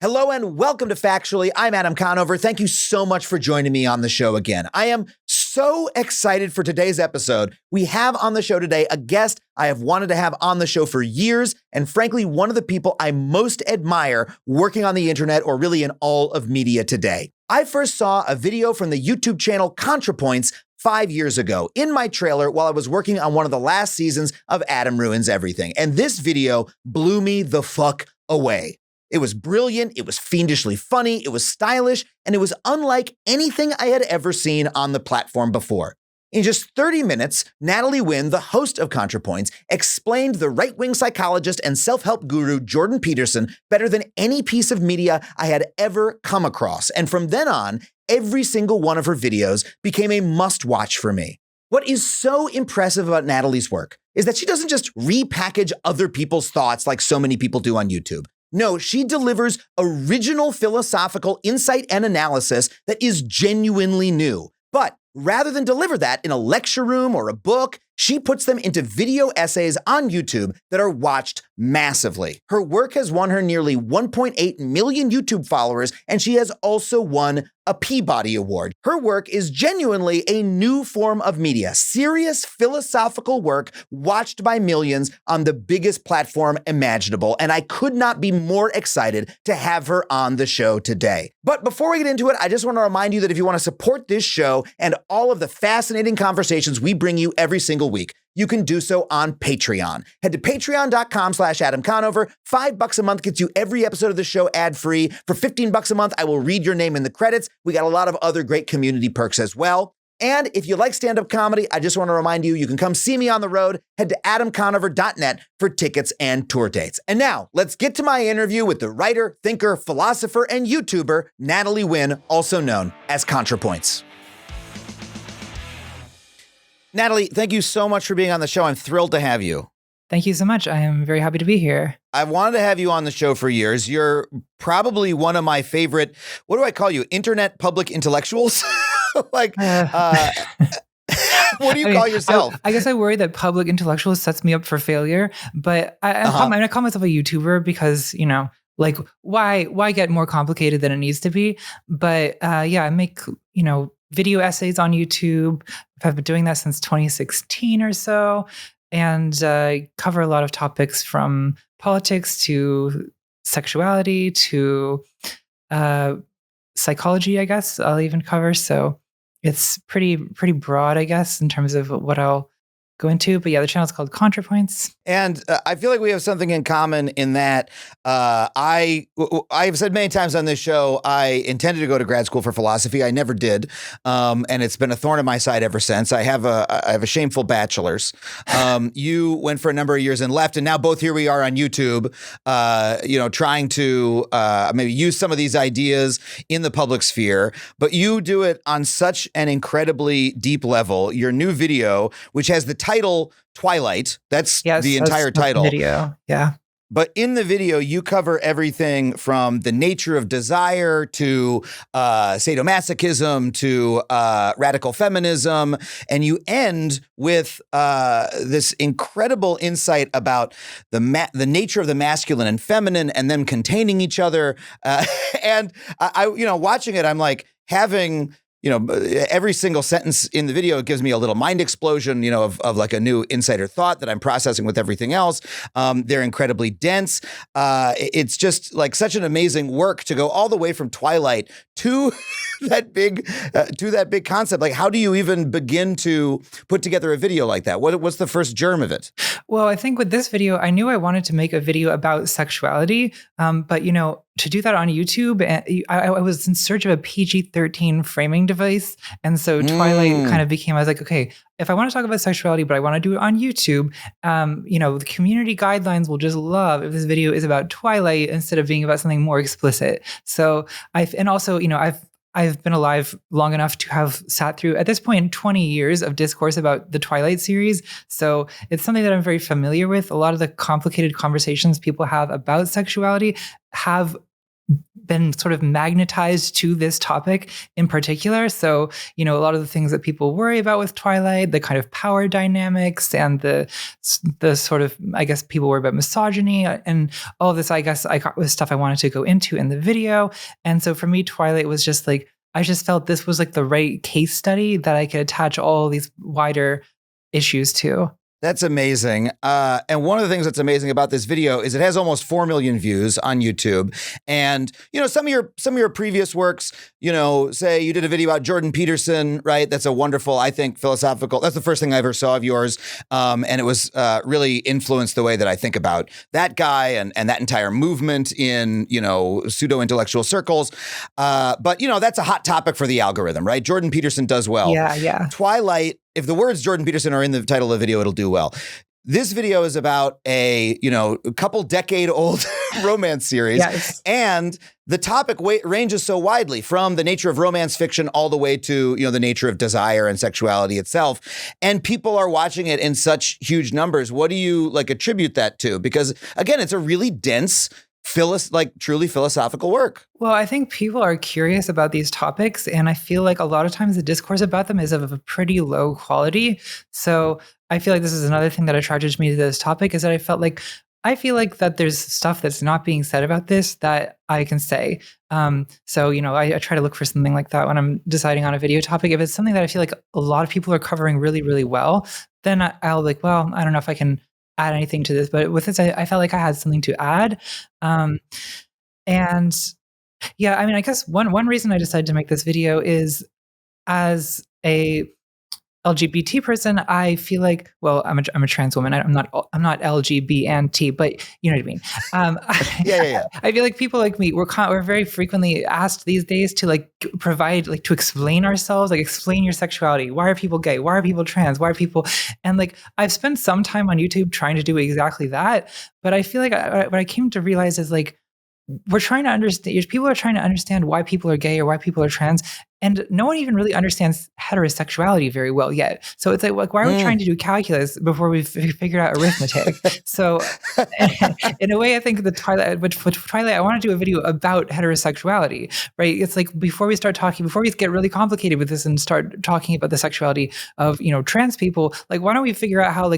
Hello and welcome to Factually. I'm Adam Conover. Thank you so much for joining me on the show again. I am so excited for today's episode. We have on the show today a guest I have wanted to have on the show for years, and frankly, one of the people I most admire working on the internet or really in all of media today. I first saw a video from the YouTube channel Contrapoints 5 years ago in my trailer while I was working on one of the last seasons of Adam Ruins Everything. And this video blew me the fuck away. It was brilliant, it was fiendishly funny, it was stylish, and it was unlike anything I had ever seen on the platform before. In just 30 minutes, Natalie Wynn, the host of Contrapoints, explained the right-wing psychologist and self-help guru Jordan Peterson better than any piece of media I had ever come across. And from then on, every single one of her videos became a must-watch for me. What is so impressive about Natalie's work is that she doesn't just repackage other people's thoughts like so many people do on YouTube. No, she delivers original philosophical insight and analysis that is genuinely new. But rather than deliver that in a lecture room or a book, she puts them into video essays on YouTube that are watched massively. Her work has won her nearly 1.8 million YouTube followers, and she has also won a Peabody Award. Her work is genuinely a new form of media, serious philosophical work watched by millions on the biggest platform imaginable, and I could not be more excited to have her on the show today. But before we get into it, I just want to remind you that if you want to support this show and all of the fascinating conversations we bring you every single week, you can do so on Patreon. Head to patreon.com/Adam Conover. $5 a month gets you every episode of the show ad-free. For $15 a month, I will read your name in the credits. We got a lot of other great community perks as well. And if you like stand-up comedy, I just want to remind you, you can come see me on the road. Head to adamconover.net for tickets and tour dates. And now, let's get to my interview with the writer, thinker, philosopher, and YouTuber, Natalie Wynn, also known as Contrapoints. Natalie, thank you so much for being on the show. I'm thrilled to have you. Thank you so much. I am very happy to be here. I've wanted to have you on the show for years. You're probably one of my favorite, what do I call you? Internet public intellectuals? What do you call yourself? I guess I worry that public intellectual sets me up for failure, but I call myself a YouTuber because, like why get more complicated than it needs to be? But I make, video essays on YouTube. I've been doing that since 2016 or so, and cover a lot of topics from politics to sexuality to psychology, I guess I'll even cover. So it's pretty broad, I guess, in terms of what I'll go into. But yeah, the channel is called Contrapoints. And I feel like we have something in common in that I've said many times on this show, I intended to go to grad school for philosophy. I never did. And it's been a thorn in my side ever since. I have a shameful bachelor's. You went for a number of years and left. And now both here we are on YouTube, trying to maybe use some of these ideas in the public sphere. But you do it on such an incredibly deep level. Your new video, which has the title Twilight. That's the entire title. Video. Yeah. But in the video, you cover everything from the nature of desire to sadomasochism to radical feminism. And you end with this incredible insight about the nature of the masculine and feminine and them containing each other. And I watching it, I'm like having every single sentence in the video gives me a little mind explosion, of like a new insider thought that I'm processing with everything else. They're incredibly dense. It's just like such an amazing work to go all the way from Twilight to that big concept. Like, how do you even begin to put together a video like that? What's the first germ of it? Well, I think with this video, I knew I wanted to make a video about sexuality, but to do that on YouTube, I was in search of a PG-13 framing device. And so Twilight kind of became, I was like, okay, if I want to talk about sexuality, but I want to do it on YouTube, the community guidelines will just love if this video is about Twilight instead of being about something more explicit. So I've been alive long enough to have sat through, at this point, 20 years of discourse about the Twilight series. So it's something that I'm very familiar with. A lot of the complicated conversations people have about sexuality have been sort of magnetized to this topic in particular. So, a lot of the things that people worry about with Twilight, the kind of power dynamics and the sort of, I guess people worry about misogyny and all of this, I guess was stuff I wanted to go into in the video. And so for me, Twilight was just like, I just felt this was like the right case study that I could attach all these wider issues to. That's amazing. And one of the things that's amazing about this video is it has almost 4 million views on YouTube. And, some of your previous works, say you did a video about Jordan Peterson, right? That's a wonderful, I think, philosophical. That's the first thing I ever saw of yours. And it was really influenced the way that I think about that guy and that entire movement in, pseudo-intellectual circles. But, that's a hot topic for the algorithm, right? Jordan Peterson does well. Yeah. Twilight, if the words Jordan Peterson are in the title of the video, it'll do well. This video is about a couple decade old romance series. Yes. And the topic ranges so widely from the nature of romance fiction all the way to, the nature of desire and sexuality itself. And people are watching it in such huge numbers. What do you attribute that to? Because again, it's a really dense, truly philosophical work. Well, I think people are curious about these topics, and I feel like a lot of times the discourse about them is of a pretty low quality. So I feel like this is another thing that attracted me to this topic, is that I feel like that there's stuff that's not being said about this that I can say. So, I try to look for something like that when I'm deciding on a video topic. If it's something that I feel like a lot of people are covering really, really well, then I'll I don't know if I can add anything to this, but with this, I felt like I had something to add. And yeah, I guess one reason I decided to make this video is, as a LGBT person, I feel like, well, I'm a trans woman. I'm not LGB and T, but you know what I mean. Yeah. I feel like people like me, we're very frequently asked these days to provide, to explain ourselves, explain your sexuality. Why are people gay? Why are people trans? Why are people? And I've spent some time on YouTube trying to do exactly that, but I feel like what I came to realize is we're trying to understand, people are trying to understand why people are gay or why people are trans, and no one even really understands heterosexuality very well yet. So it's why are we trying to do calculus before we've figured out arithmetic? So in a way, I think with Twilight, I want to do a video about heterosexuality, right? It's before we get really complicated with this and start talking about the sexuality of, trans people, why don't we figure out how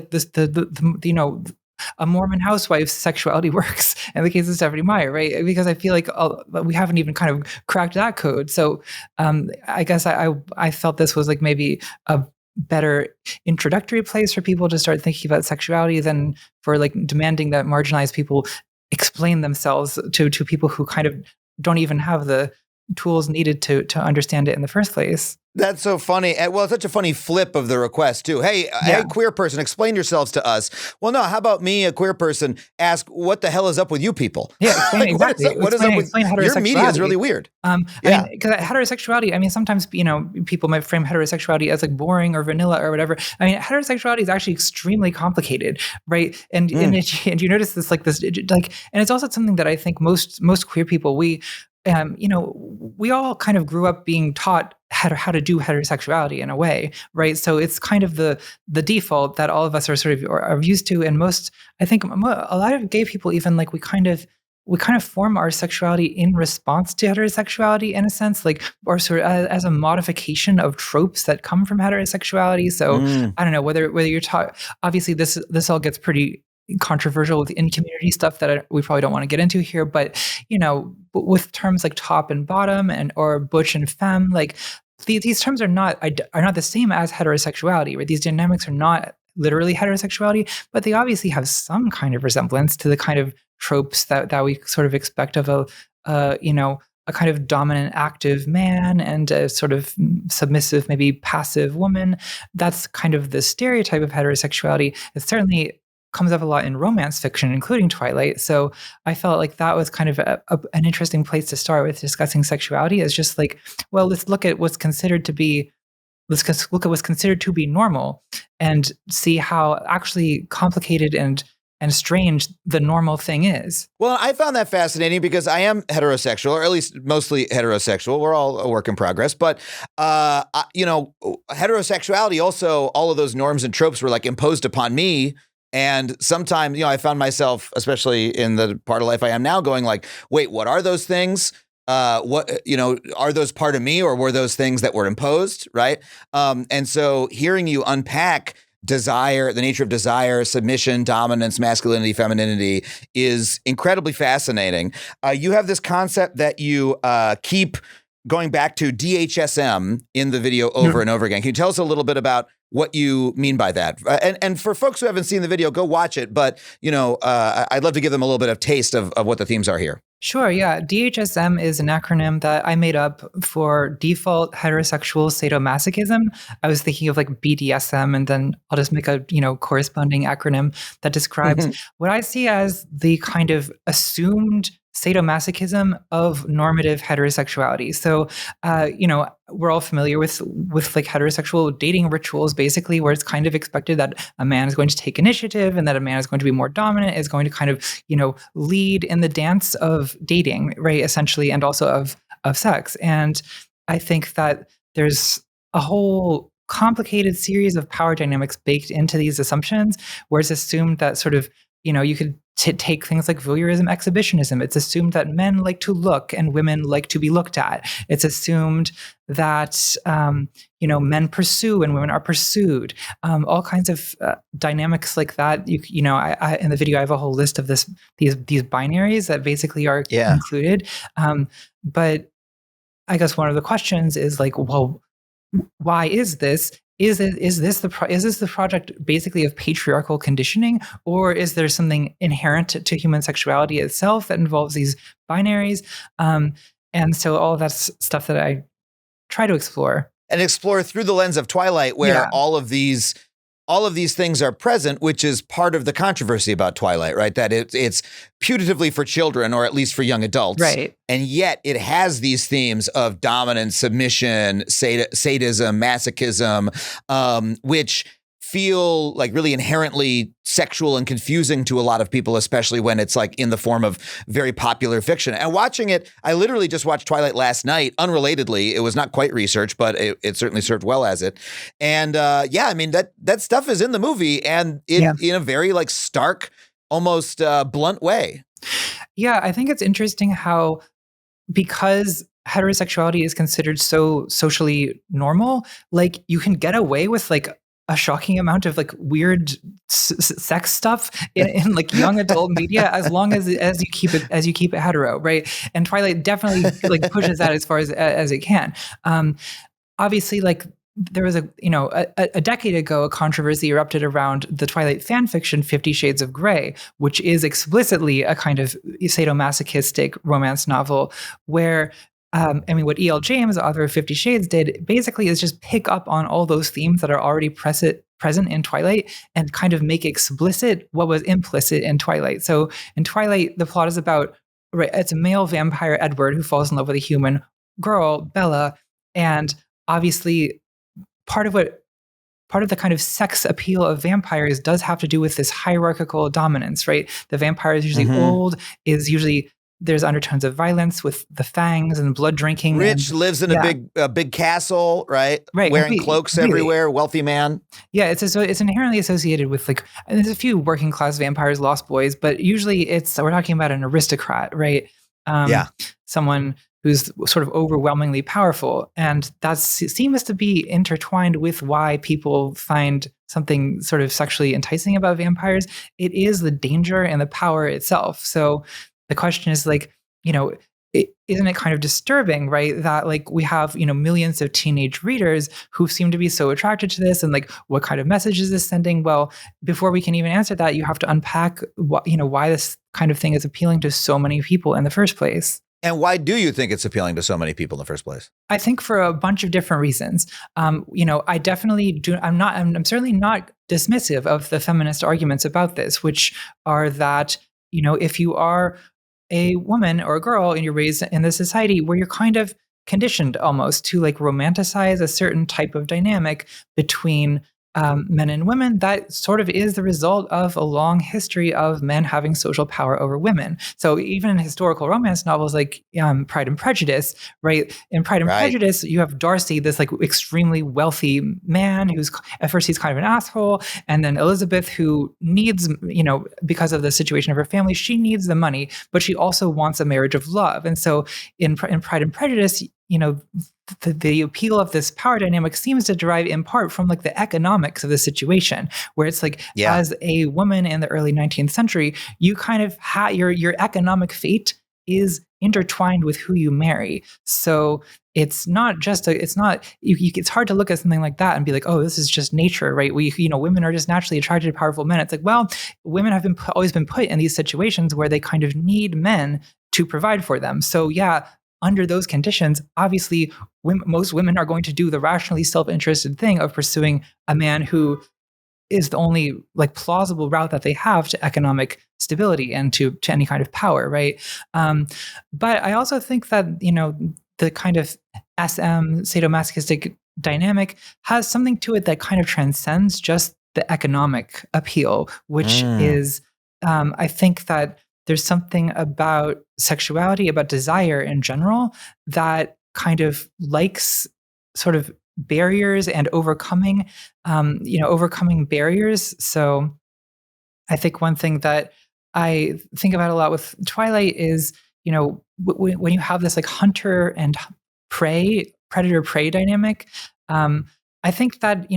a Mormon housewife's sexuality works in the case of Stephanie Meyer, right? Because I feel like we haven't even kind of cracked that code. So I guess I felt this was maybe a better introductory place for people to start thinking about sexuality than for demanding that marginalized people explain themselves to people who kind of don't even have the tools needed to understand it in the first place. That's so funny. Well, it's such a funny flip of the request too. Hey, queer person, explain yourselves to us. Well, no, how about me, a queer person, ask what the hell is up with you people? Yeah, explain exactly. What is up with your media is really weird. Because heterosexuality, sometimes, people might frame heterosexuality as boring or vanilla or whatever. Heterosexuality is actually extremely complicated, right? And you notice this, and it's also something that I think most queer people, we all kind of grew up being taught how to do heterosexuality in a way, right? So it's kind of the default that all of us are sort of are used to, and I think a lot of gay people even we kind of form our sexuality in response to heterosexuality in a sense, or sort of as a modification of tropes that come from heterosexuality. So I don't know whether you're obviously this all gets pretty controversial with in-community stuff that we probably don't want to get into here, but with terms like top and bottom or butch and femme, these terms are not the same as heterosexuality, right? These dynamics are not literally heterosexuality, but they obviously have some kind of resemblance to the kind of tropes that we sort of expect of a kind of dominant active man and a sort of submissive, maybe passive woman. That's kind of the stereotype of heterosexuality. It certainly comes up a lot in romance fiction, including Twilight. So I felt like that was kind of an interesting place to start with discussing sexuality, is just let's look at what's considered to be normal and see how actually complicated and strange the normal thing is. Well, I found that fascinating because I am heterosexual, or at least mostly heterosexual. We're all a work in progress. But, heterosexuality also, all of those norms and tropes were imposed upon me. And sometimes, I found myself, especially in the part of life I am now, going wait, what are those things? what, are those part of me, or were those things that were imposed, right? And so hearing you unpack desire, the nature of desire, submission, dominance, masculinity, femininity is incredibly fascinating. You have this concept that you keep going back to, DHSM, in the video over and over again. Can you tell us a little bit about what you mean by that? And for folks who haven't seen the video, go watch it. But, I'd love to give them a little bit of taste of what the themes are here. Sure, yeah. DHSM is an acronym that I made up for default heterosexual sadomasochism. I was thinking of like BDSM, and then I'll just make a, corresponding acronym that describes what I see as the kind of assumed sadomasochism of normative heterosexuality. So, we're all familiar with like heterosexual dating rituals, basically, where it's kind of expected that a man is going to take initiative and that a man is going to be more dominant, is going to kind of, lead in the dance of dating, right? Essentially, and also of sex. And I think that there's a whole complicated series of power dynamics baked into these assumptions, where it's assumed that sort of, you could take things like voyeurism, exhibitionism. It's assumed that men like to look and women like to be looked at. It's assumed that, men pursue and women are pursued. All kinds of dynamics like that. I in the video, I have a whole list of these binaries that basically are included. But I guess one of the questions is like, well, why is this? Is this the project basically of patriarchal conditioning, or is there something inherent to human sexuality itself that involves these binaries? And so all of that's stuff that I try to explore. And explore through the lens of Twilight, where all of these things are present, which is part of the controversy about Twilight, right? That it's putatively for children, or at least for young adults. Right. And yet it has these themes of dominance, submission, sadism, masochism, which feel like really inherently sexual and confusing to a lot of people, especially when it's like in the form of very popular fiction. And watching it, I literally just watched Twilight last night, unrelatedly. It was not quite research, but it certainly served well as it. And I mean, that stuff is in the movie, and in a very like stark, almost blunt way. Yeah, I think it's interesting how, because heterosexuality is considered so socially normal, like you can get away with like a shocking amount of like weird sex stuff in like young adult media, as long as you keep it hetero, right? And Twilight definitely like pushes that as far as it can. Obviously, like there was a decade ago, a controversy erupted around the Twilight fan fiction 50 Shades of Grey, which is explicitly a kind of sadomasochistic romance novel where what E.L. James, the author of 50 Shades, did basically is just pick up on all those themes that are already present in Twilight and kind of make explicit what was implicit in Twilight. So in Twilight, the plot is about, right, it's a male vampire, Edward, who falls in love with a human girl, Bella, and obviously part of the kind of sex appeal of vampires does have to do with this hierarchical dominance, right? The vampire is usually old, there's undertones of violence with the fangs and blood drinking. Rich, lives in a big castle, right? Right. Wearing cloaks everywhere, wealthy man. Yeah, it's inherently associated with like, and there's a few working class vampires, lost boys, but usually we're talking about an aristocrat, right? Someone who's sort of overwhelmingly powerful. And that seems to be intertwined with why people find something sort of sexually enticing about vampires. It is the danger and the power itself. So the question is like, isn't it kind of disturbing, right? That like we have, millions of teenage readers who seem to be so attracted to this, and like, what kind of message is this sending? Well, before we can even answer that, you have to unpack why this kind of thing is appealing to so many people in the first place. And why do you think it's appealing to so many people in the first place? I think for a bunch of different reasons. I definitely do. I'm certainly not dismissive of the feminist arguments about this, which are that, if you are a woman or a girl and you're raised in this society where you're kind of conditioned almost to like romanticize a certain type of dynamic between men and women, that sort of is the result of a long history of men having social power over women. So even in historical romance novels like Pride and Prejudice, right? In Pride and Prejudice, you have Darcy, this like extremely wealthy man who's at first he's kind of an asshole, and then Elizabeth, who needs, because of the situation of her family, she needs the money, but she also wants a marriage of love. And so in Pride and Prejudice, the appeal of this power dynamic seems to derive in part from like the economics of the situation, where it's like, as a woman in the early 19th century, you kind of your economic fate is intertwined with who you marry. So it's not just it's hard to look at something like that and be like, oh, this is just nature, right? Women are just naturally attracted to powerful men. It's like, well, women have always been put in these situations where they kind of need men to provide for them. So under those conditions, obviously, most women are going to do the rationally self-interested thing of pursuing a man who is the only like plausible route that they have to economic stability and to any kind of power, right? But I also think that the kind of SM sadomasochistic dynamic has something to it that kind of transcends just the economic appeal, which is, I think that there's something about sexuality, about desire in general, that kind of likes sort of barriers and overcoming barriers. So I think one thing that I think about a lot with Twilight is, when you have this like hunter and prey, predator prey dynamic, I think that,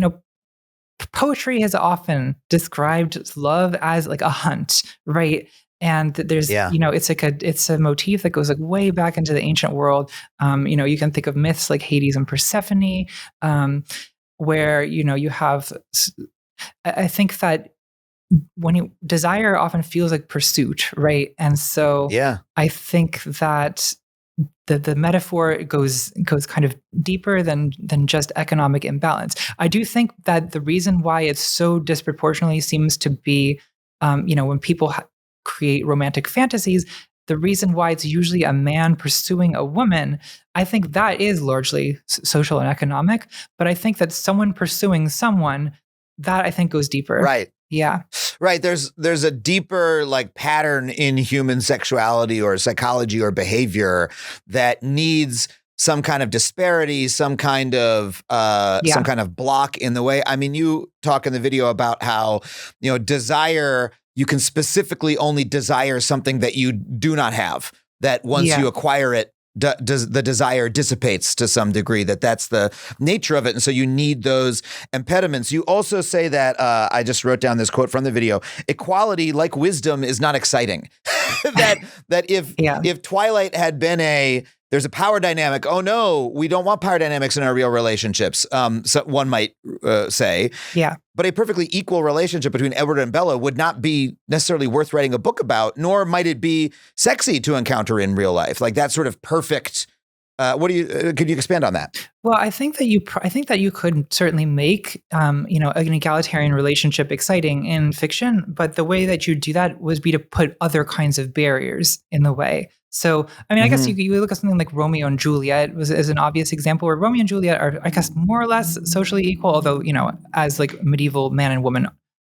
poetry has often described love as like a hunt, right? And there's, it's a motif that goes like way back into the ancient world. You can think of myths like Hades and Persephone, where, you have, I think that when desire often feels like pursuit, right? And so I think that the metaphor goes kind of deeper than just economic imbalance. I do think that the reason why it so disproportionately seems to be, when people create romantic fantasies, the reason why it's usually a man pursuing a woman, I think that is largely social and economic. But I think that someone pursuing someone, that I think goes deeper. Right. Yeah. Right. There's a deeper like pattern in human sexuality or psychology or behavior that needs some kind of disparity, some kind of block in the way. I mean, you talk in the video about how, desire, you can specifically only desire something that you do not have, that once you acquire it, does the desire dissipates to some degree, that's the nature of it. And so you need those impediments. You also say that, I just wrote down this quote from the video, equality, like wisdom, is not exciting. that if Twilight had been there's a power dynamic. Oh no, we don't want power dynamics in our real relationships. So one might say. Yeah. But a perfectly equal relationship between Edward and Bella would not be necessarily worth writing a book about, nor might it be sexy to encounter in real life. Like that sort of perfect. Could you expand on that? Well, I think that you could certainly make, an egalitarian relationship exciting in fiction, but the way that you do that would be to put other kinds of barriers in the way. So, I mean, I guess you look at something like Romeo and Juliet as an obvious example, where Romeo and Juliet are, I guess, more or less socially equal, although, as like medieval man and woman,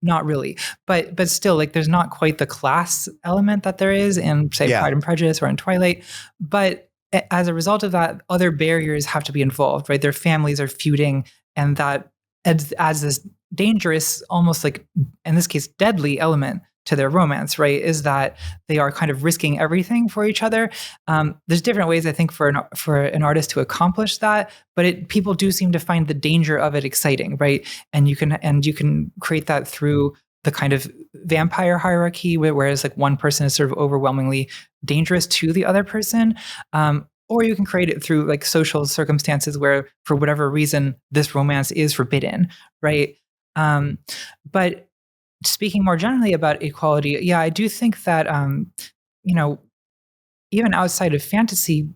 not really. But still, like, there's not quite the class element that there is in, say, Pride and Prejudice or in Twilight. But as a result of that, other barriers have to be involved, right? Their families are feuding, and that adds this dangerous, almost like, in this case, deadly element to their romance, right? Is that they are kind of risking everything for each other. There's different ways, I think, for an artist to accomplish that, but people do seem to find the danger of it exciting, right? And you can create that through the kind of vampire hierarchy, whereas like one person is sort of overwhelmingly dangerous to the other person. Or you can create it through like social circumstances where, for whatever reason, this romance is forbidden, right? But speaking more generally about equality, I do think that, even outside of fantasy,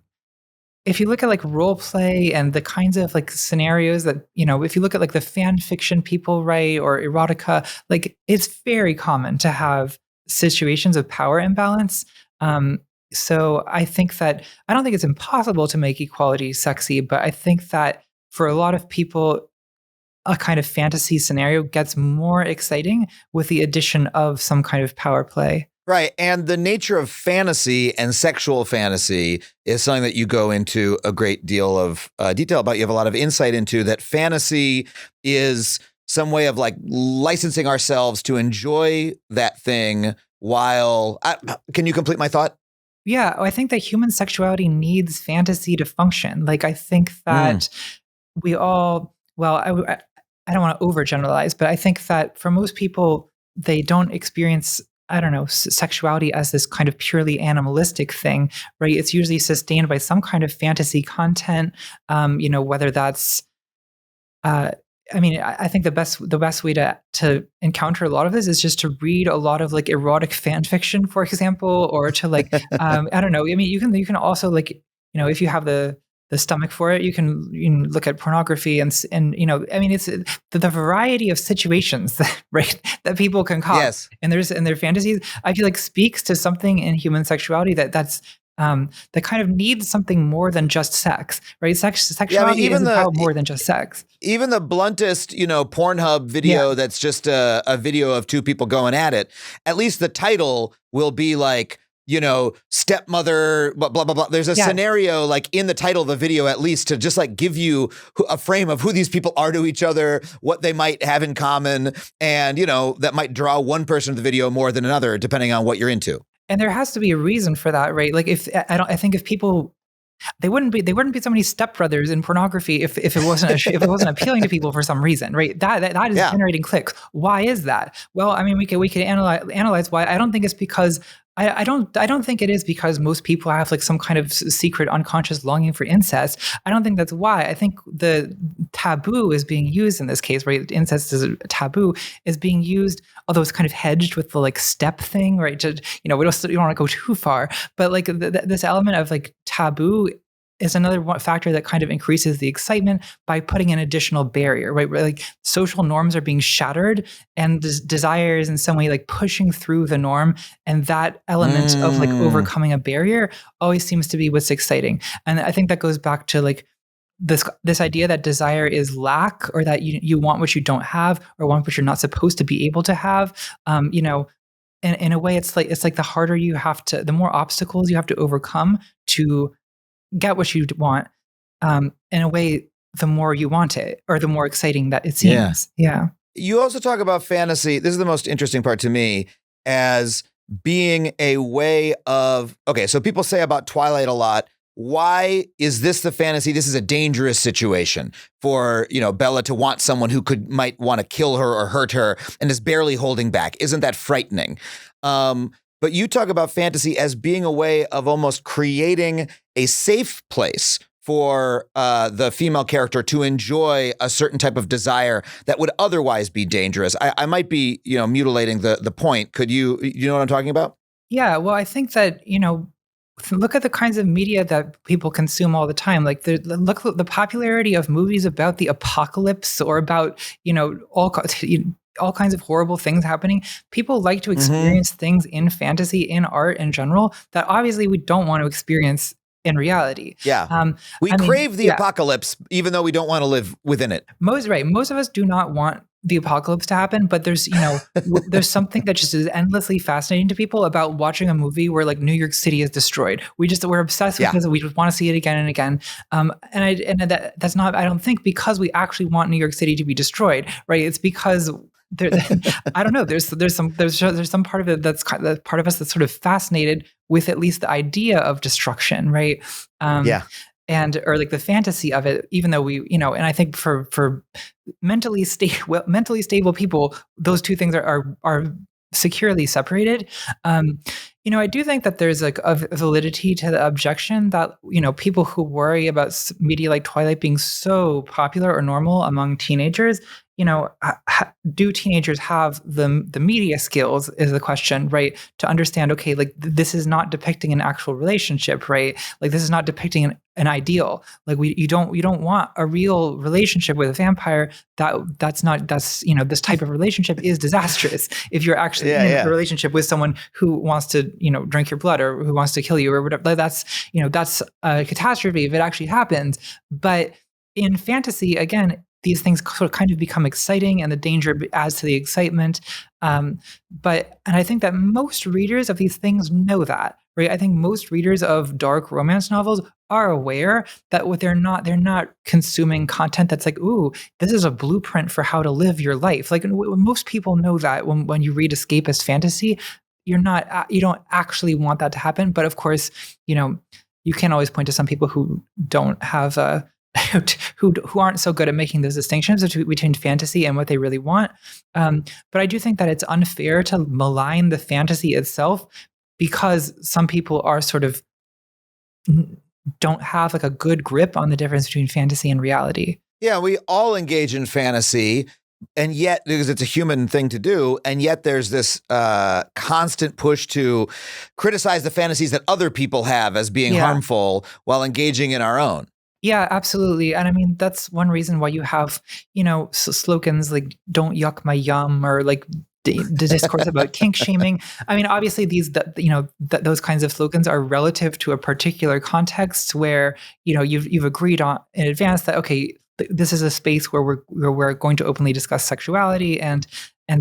if you look at like role play and the kinds of like scenarios that, if you look at like the fan fiction people write or erotica, like it's very common to have situations of power imbalance. So I think that, I don't think it's impossible to make equality sexy, but I think that for a lot of people, a kind of fantasy scenario gets more exciting with the addition of some kind of power play. Right. And the nature of fantasy and sexual fantasy is something that you go into a great deal of detail about. You have a lot of insight into that. Fantasy is some way of like licensing ourselves to enjoy that thing while can you complete my thought? Yeah, I think that human sexuality needs fantasy to function. Like, I think that we all, well, I don't want to overgeneralize, but I think that for most people, they don't experience, I don't know, sexuality as this kind of purely animalistic thing, right? It's usually sustained by some kind of fantasy content, whether that's, I think the best way to encounter a lot of this is just to read a lot of like erotic fan fiction, for example, or to like, I don't know. I mean, you can also like, if you have the stomach for it, you can look at pornography and it's the variety of situations that, right, that people can cause and their fantasies. I feel like speaks to something in human sexuality that kind of needs something more than just sex, right? Sexuality is about more than just sex. Even the bluntest, Pornhub video that's just a video of two people going at it, at least the title will be like, stepmother, blah, blah, blah, blah. There's a scenario like in the title of the video, at least to just like give you a frame of who these people are to each other, what they might have in common. And, that might draw one person to the video more than another, depending on what you're into. And there has to be a reason for that, right? Like I think if people, they wouldn't be so many stepbrothers in pornography if it wasn't if it wasn't appealing to people for some reason, right? That is generating clicks. Why is that? Well, I mean, we could analyze why. I don't think it's because I don't think it is because most people have like some kind of secret unconscious longing for incest. I don't think that's why. I think the taboo is being used in this case, right? Incest is a taboo, is being used, although it's kind of hedged with the like step thing, right? We don't want to go too far, but like this element of like taboo is another factor that kind of increases the excitement by putting an additional barrier, right? Where like social norms are being shattered and desire is in some way like pushing through the norm. And that element of like overcoming a barrier always seems to be what's exciting. And I think that goes back to like this idea that desire is lack, or that you want what you don't have, or want what you're not supposed to be able to have. In a way, it's like the harder you have to, the more obstacles you have to overcome to get what you want, in a way, the more you want it, or the more exciting that it seems. Yeah. You also talk about fantasy. This is the most interesting part to me, as being a way of, okay, so people say about Twilight a lot, why is this the fantasy? This is a dangerous situation for, Bella to want someone who might want to kill her or hurt her and is barely holding back. Isn't that frightening? But you talk about fantasy as being a way of almost creating a safe place for the female character to enjoy a certain type of desire that would otherwise be dangerous. I might be, mutilating the point. Could you know what I'm talking about? Yeah. Well, I think that, look at the kinds of media that people consume all the time. Like look at the popularity of movies about the apocalypse, or about, all kinds of horrible things happening. People like to experience things in fantasy, in art in general, that obviously we don't want to experience in reality. Yeah. We crave the apocalypse, even though we don't want to live within it. Most of us do not want the apocalypse to happen, but there's, there's something that just is endlessly fascinating to people about watching a movie where like New York City is destroyed. We're obsessed with it. We just want to see it again and again. That's not, I don't think, because we actually want New York City to be destroyed, right? It's because I don't know. There's some part of it that's part of us that's sort of fascinated with at least the idea of destruction, right? Or like the fantasy of it, even though we, and I think for mentally stable people, those two things are securely separated. I do think that there's like a validity to the objection that, people who worry about media like Twilight being so popular or normal among teenagers, do teenagers have the media skills is the question, right? To understand, okay, like this is not depicting an actual relationship, right? Like this is not depicting an ideal. Like you don't want a real relationship with a vampire. That's this type of relationship is disastrous. If you're actually in a relationship with someone who wants to, drink your blood, or who wants to kill you, or whatever, that's a catastrophe if it actually happens. But in fantasy, again, these things sort of kind of become exciting, and the danger adds to the excitement. And I think that most readers of these things know that, right? I think most readers of dark romance novels are aware that what they're not consuming content that's like, ooh, this is a blueprint for how to live your life. Like most people know that when you read escapist fantasy, you don't actually want that to happen. But of course, you can always point to some people who don't have who aren't so good at making those distinctions between fantasy and what they really want. But I do think that it's unfair to malign the fantasy itself, because some people are sort of don't have like a good grip on the difference between fantasy and reality. Yeah, we all engage in fantasy, and yet, because it's a human thing to do, and yet there's this constant push to criticize the fantasies that other people have as being harmful while engaging in our own. Yeah, absolutely. And I mean, that's one reason why you have, slogans like "Don't yuck my yum" or like the discourse about kink shaming. I mean, obviously those kinds of slogans are relative to a particular context where, you've agreed on in advance that, okay, this is a space where we're going to openly discuss sexuality. And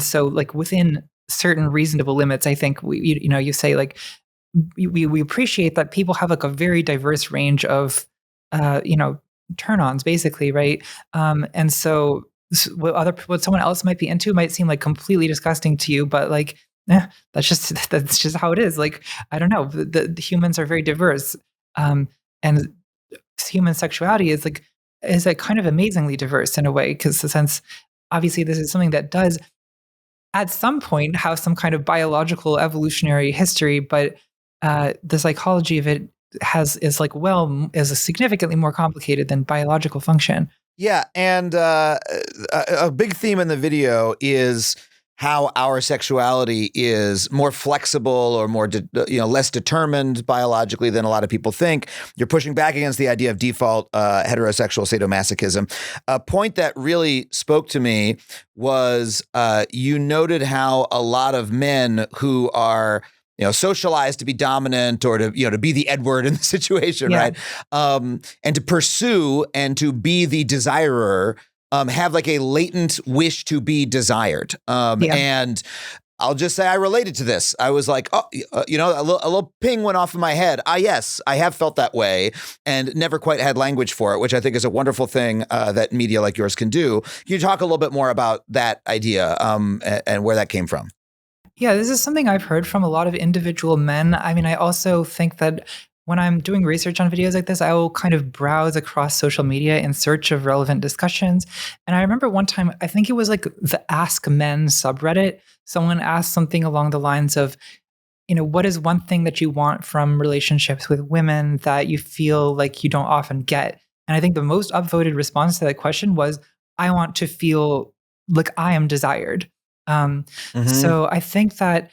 so like within certain reasonable limits, I think you say like, we appreciate that people have like a very diverse range of, turn-ons basically. Right. And so what someone else might be into might seem like completely disgusting to you, but like, that's just how it is. Like, I don't know, the humans are very diverse. And human sexuality is like kind of amazingly diverse in a way, because since obviously this is something that does at some point have some kind of biological evolutionary history, but the psychology of it is significantly more complicated than biological function. Yeah, and a big theme in the video is how our sexuality is more flexible or more, less determined biologically than a lot of people think. You're pushing back against the idea of default heterosexual sadomasochism. A point that really spoke to me was you noted how a lot of men who are socialized to be dominant or to be the Edward in the situation, right? And to pursue and to be the desirer, have like a latent wish to be desired. And I'll just say I related to this. I was like, a little ping went off in my head. Yes, I have felt that way and never quite had language for it, which I think is a wonderful thing that media like yours can do. Can you talk a little bit more about that idea and where that came from? Yeah, this is something I've heard from a lot of individual men. I mean, I also think that when I'm doing research on videos like this, I will kind of browse across social media in search of relevant discussions. And I remember one time, I think it was like the Ask Men subreddit, someone asked something along the lines of, what is one thing that you want from relationships with women that you feel like you don't often get? And I think the most upvoted response to that question was, I want to feel like I am desired. So I think that,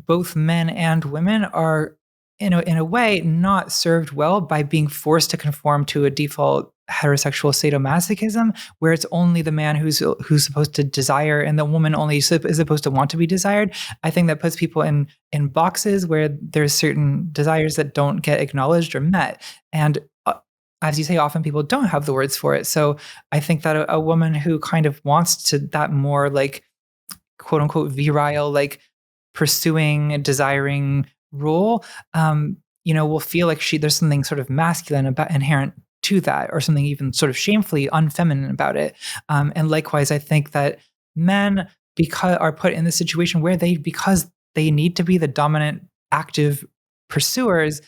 both men and women are in a way not served well by being forced to conform to a default heterosexual sadomasochism, where it's only the man who's supposed to desire and the woman only is supposed to want to be desired. I think that puts people in boxes where there's certain desires that don't get acknowledged or met. And as you say, often people don't have the words for it. So I think that a woman who kind of wants to that more like quote unquote virile, like pursuing, desiring role, will feel like there's something sort of masculine about inherent to that, or something even sort of shamefully unfeminine about it. And likewise, I think that men are put in this situation where because they need to be the dominant, active pursuers,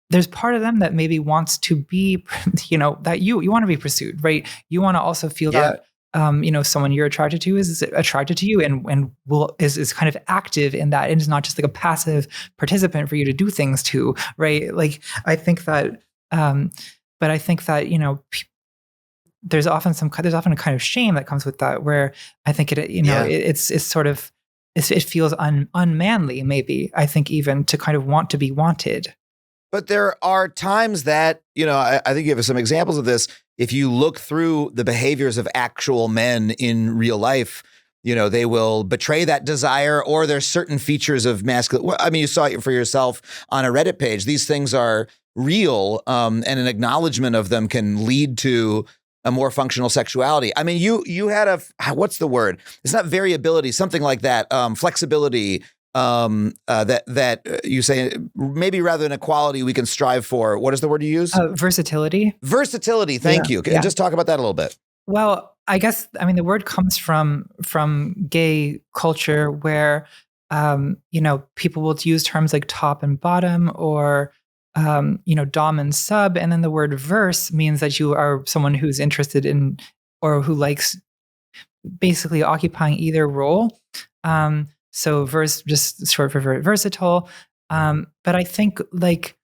there's part of them that maybe wants to be, that you want to be pursued, right? You want to also feel that, someone you're attracted to is attracted to you and is kind of active in that. And it's not just like a passive participant for you to do things to, right? Like, I think that, but I think that, there's often a kind of shame that comes with that, where I think it's sort of, it feels unmanly, maybe, I think, even to kind of want to be wanted. But there are times that, I think you have some examples of this. If you look through the behaviors of actual men in real life, they will betray that desire, or there's certain features of masculine. I mean, you saw it for yourself on a Reddit page. These things are real, and an acknowledgement of them can lead to a more functional sexuality. I mean, you had what's the word? It's not variability, something like that. Flexibility. That you say maybe rather than equality, we can strive for. What is the word you use? Versatility. Versatility. Thank you. Yeah. Just talk about that a little bit. Well, I guess, I mean, the word comes from gay culture where, people will use terms like top and bottom or, dom and sub. And then the word verse means that you are someone who's interested in or who likes basically occupying either role. So verse, just short for versatile. But I think like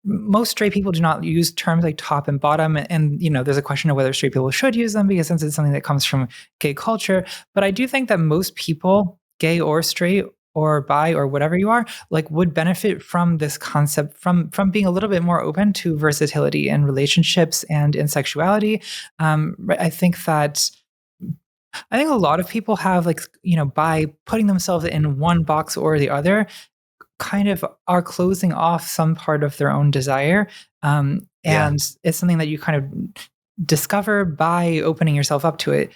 most straight people do not use terms like top and bottom. And, there's a question of whether straight people should use them because since it's something that comes from gay culture. But I do think that most people, gay or straight or bi or whatever you are, like would benefit from this concept, from being a little bit more open to versatility in relationships and in sexuality. I think a lot of people have by putting themselves in one box or the other, kind of are closing off some part of their own desire. And it's something that you kind of discover by opening yourself up to it.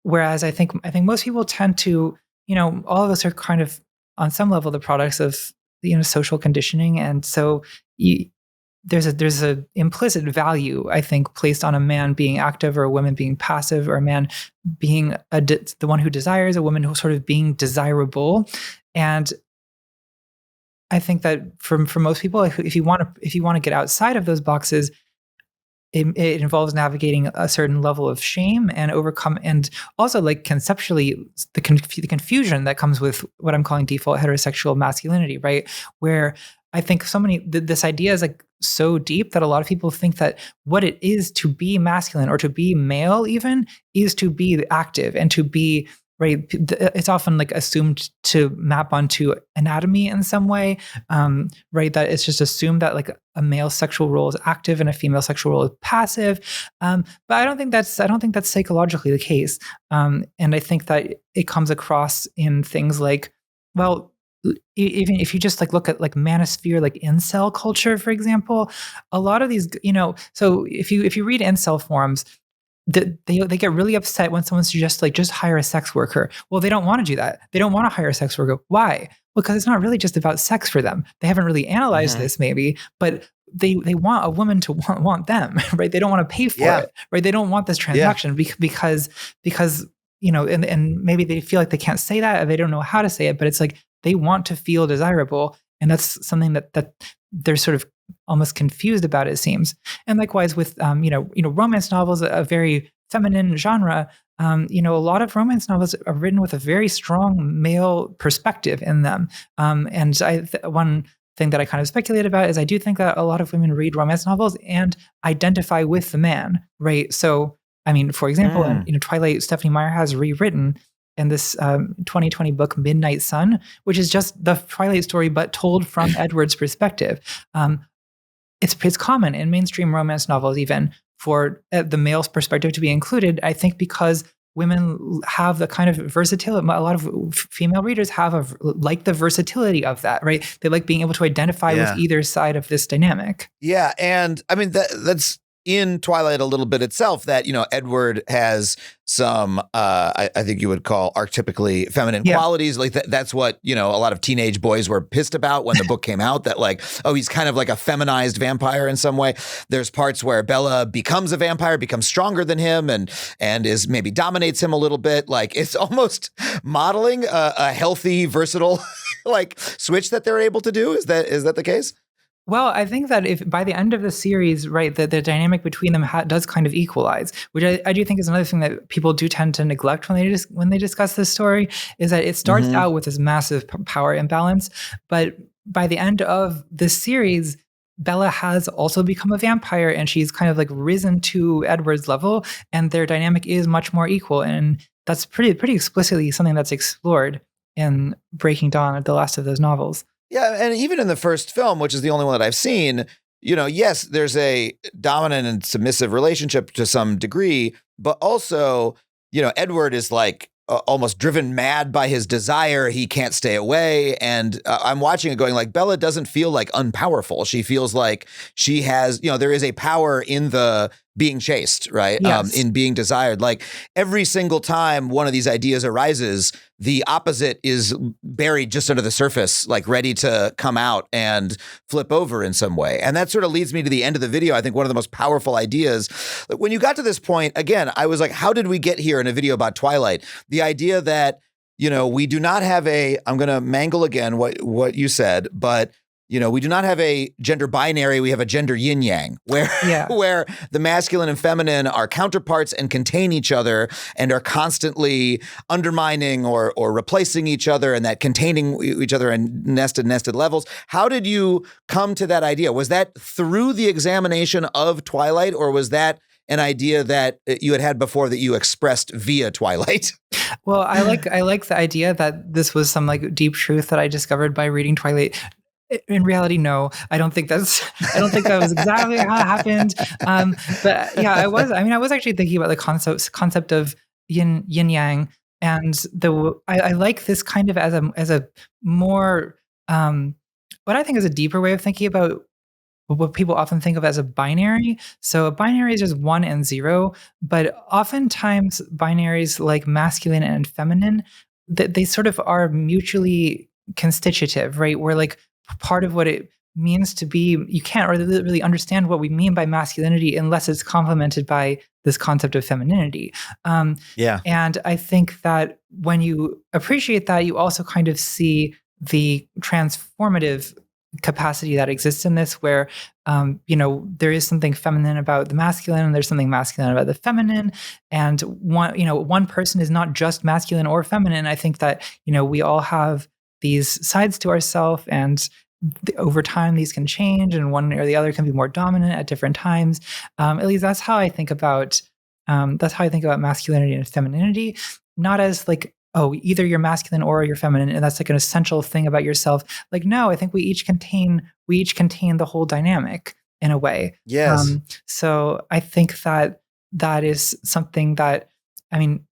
Whereas I think most people tend to, all of us are kind of on some level the products of, social conditioning. And so there's a implicit value, I think, placed on a man being active or a woman being passive or a man being the one who desires, a woman who sort of being desirable. And I think that for most people, if you want to get outside of those boxes, it involves navigating a certain level of shame and overcome, and also like conceptually the confusion that comes with what I'm calling default heterosexual masculinity, right? Where I think this idea is like so deep that a lot of people think that what it is to be masculine or to be male even is to be active and to be right. It's often like assumed to map onto anatomy in some way, right? That it's just assumed that like a male sexual role is active and a female sexual role is passive. But I don't think that's psychologically the case. And I think that it comes across in things like, well, even if you just like look at like manosphere, like incel culture, for example, a lot of these, so if you read incel forums, they get really upset when someone suggests just hire a sex worker. Well, they don't want to do that. They don't want to hire a sex worker. Why? Because it's not really just about sex for them. They haven't really analyzed this maybe, but they want a woman to want them, right? They don't want to pay for it, right? They don't want this transaction because and maybe they feel like they can't say that or they don't know how to say it, but it's like they want to feel desirable. And that's something that they're sort of almost confused about, it seems. And likewise with, romance novels, a very feminine genre, a lot of romance novels are written with a very strong male perspective in them. And one thing that I kind of speculate about is I do think that a lot of women read romance novels and identify with the man, right? So, I mean, for example, in Twilight, Stephanie Meyer has rewritten in this 2020 book, Midnight Sun, which is just the Twilight story, but told from Edward's perspective. It's common in mainstream romance novels even for the male's perspective to be included, I think because women have the kind of versatility, a lot of female readers have like the versatility of that, right? They like being able to identify with either side of this dynamic. Yeah, and I mean, that's in Twilight a little bit itself that, Edward has some, I think you would call archetypically feminine qualities. Like that's what, a lot of teenage boys were pissed about when the book came out, that like, oh, he's kind of like a feminized vampire in some way. There's parts where Bella becomes a vampire, becomes stronger than him and is maybe dominates him a little bit. Like it's almost modeling a healthy, versatile like switch that they're able to do. Is that the case? Well, I think that if by the end of the series, right, the dynamic between them does kind of equalize, which I do think is another thing that people do tend to neglect when they discuss this story, is that it starts out with this massive power imbalance, but by the end of this series, Bella has also become a vampire and she's kind of like risen to Edward's level, and their dynamic is much more equal, and that's pretty explicitly something that's explored in Breaking Dawn, the last of those novels. Yeah, and even in the first film, which is the only one that I've seen, yes, there's a dominant and submissive relationship to some degree, but also, Edward is like almost driven mad by his desire. He can't stay away. And I'm watching it going like, Bella doesn't feel like unpowerful. She feels like she has, there is a power in the being chased, right? Yes. In being desired. Like every single time one of these ideas arises, the opposite is buried just under the surface, like ready to come out and flip over in some way. And that sort of leads me to the end of the video. I think one of the most powerful ideas. When you got to this point, again, I was like, how did we get here in a video about Twilight? The idea that, we do not have I'm going to mangle again what you said, but we do not have a gender binary. We have a gender yin-yang where, where the masculine and feminine are counterparts and contain each other and are constantly undermining or replacing each other, and that containing each other in nested levels. How did you come to that idea? Was that through the examination of Twilight, or was that an idea that you had before that you expressed via Twilight? Well, I like the idea that this was some like deep truth that I discovered by reading Twilight. In reality, no, I don't think that was exactly how it happened. But yeah, I was actually thinking about the concept of yin-yang, and I like this kind of as a more, what I think is a deeper way of thinking about what people often think of as a binary. So a binary is just 1 and 0, but oftentimes binaries like masculine and feminine, they sort of are mutually constitutive, right? Where like part of what it means to be, you can't really understand what we mean by masculinity unless it's complemented by this concept of femininity. And I think that when you appreciate that, you also kind of see the transformative capacity that exists in this, where there is something feminine about the masculine and there's something masculine about the feminine, and one person is not just masculine or feminine. I think that we all have these sides to ourselves, and over time these can change, and one or the other can be more dominant at different times. At least that's how I think about masculinity and femininity, not as like, oh, either you're masculine or you're feminine, and that's like an essential thing about yourself. Like, no, I think we each contain the whole dynamic in a way. Yes. So I think that is something that, I mean,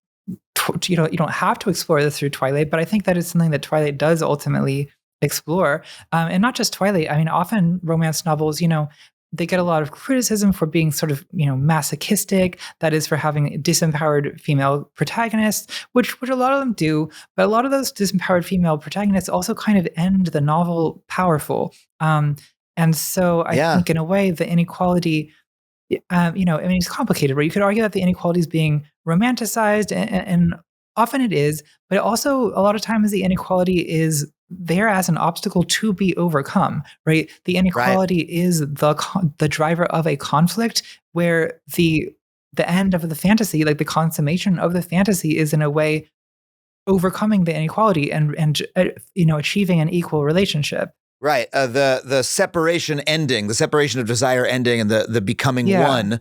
you don't have to explore this through Twilight, but I think that is something that Twilight does ultimately explore. And not just Twilight. I mean, often romance novels, they get a lot of criticism for being sort of, masochistic. That is, for having disempowered female protagonists, which a lot of them do. But a lot of those disempowered female protagonists also kind of end the novel powerful. And so I think in a way the inequality, it's complicated, right? You could argue that the inequality is being romanticized, and often it is, but also a lot of times the inequality is there as an obstacle to be overcome, right? The inequality is the driver of a conflict, where the end of the fantasy, like the consummation of the fantasy, is in a way overcoming the inequality and achieving an equal relationship. Right. The separation ending, the separation of desire ending, and the becoming one,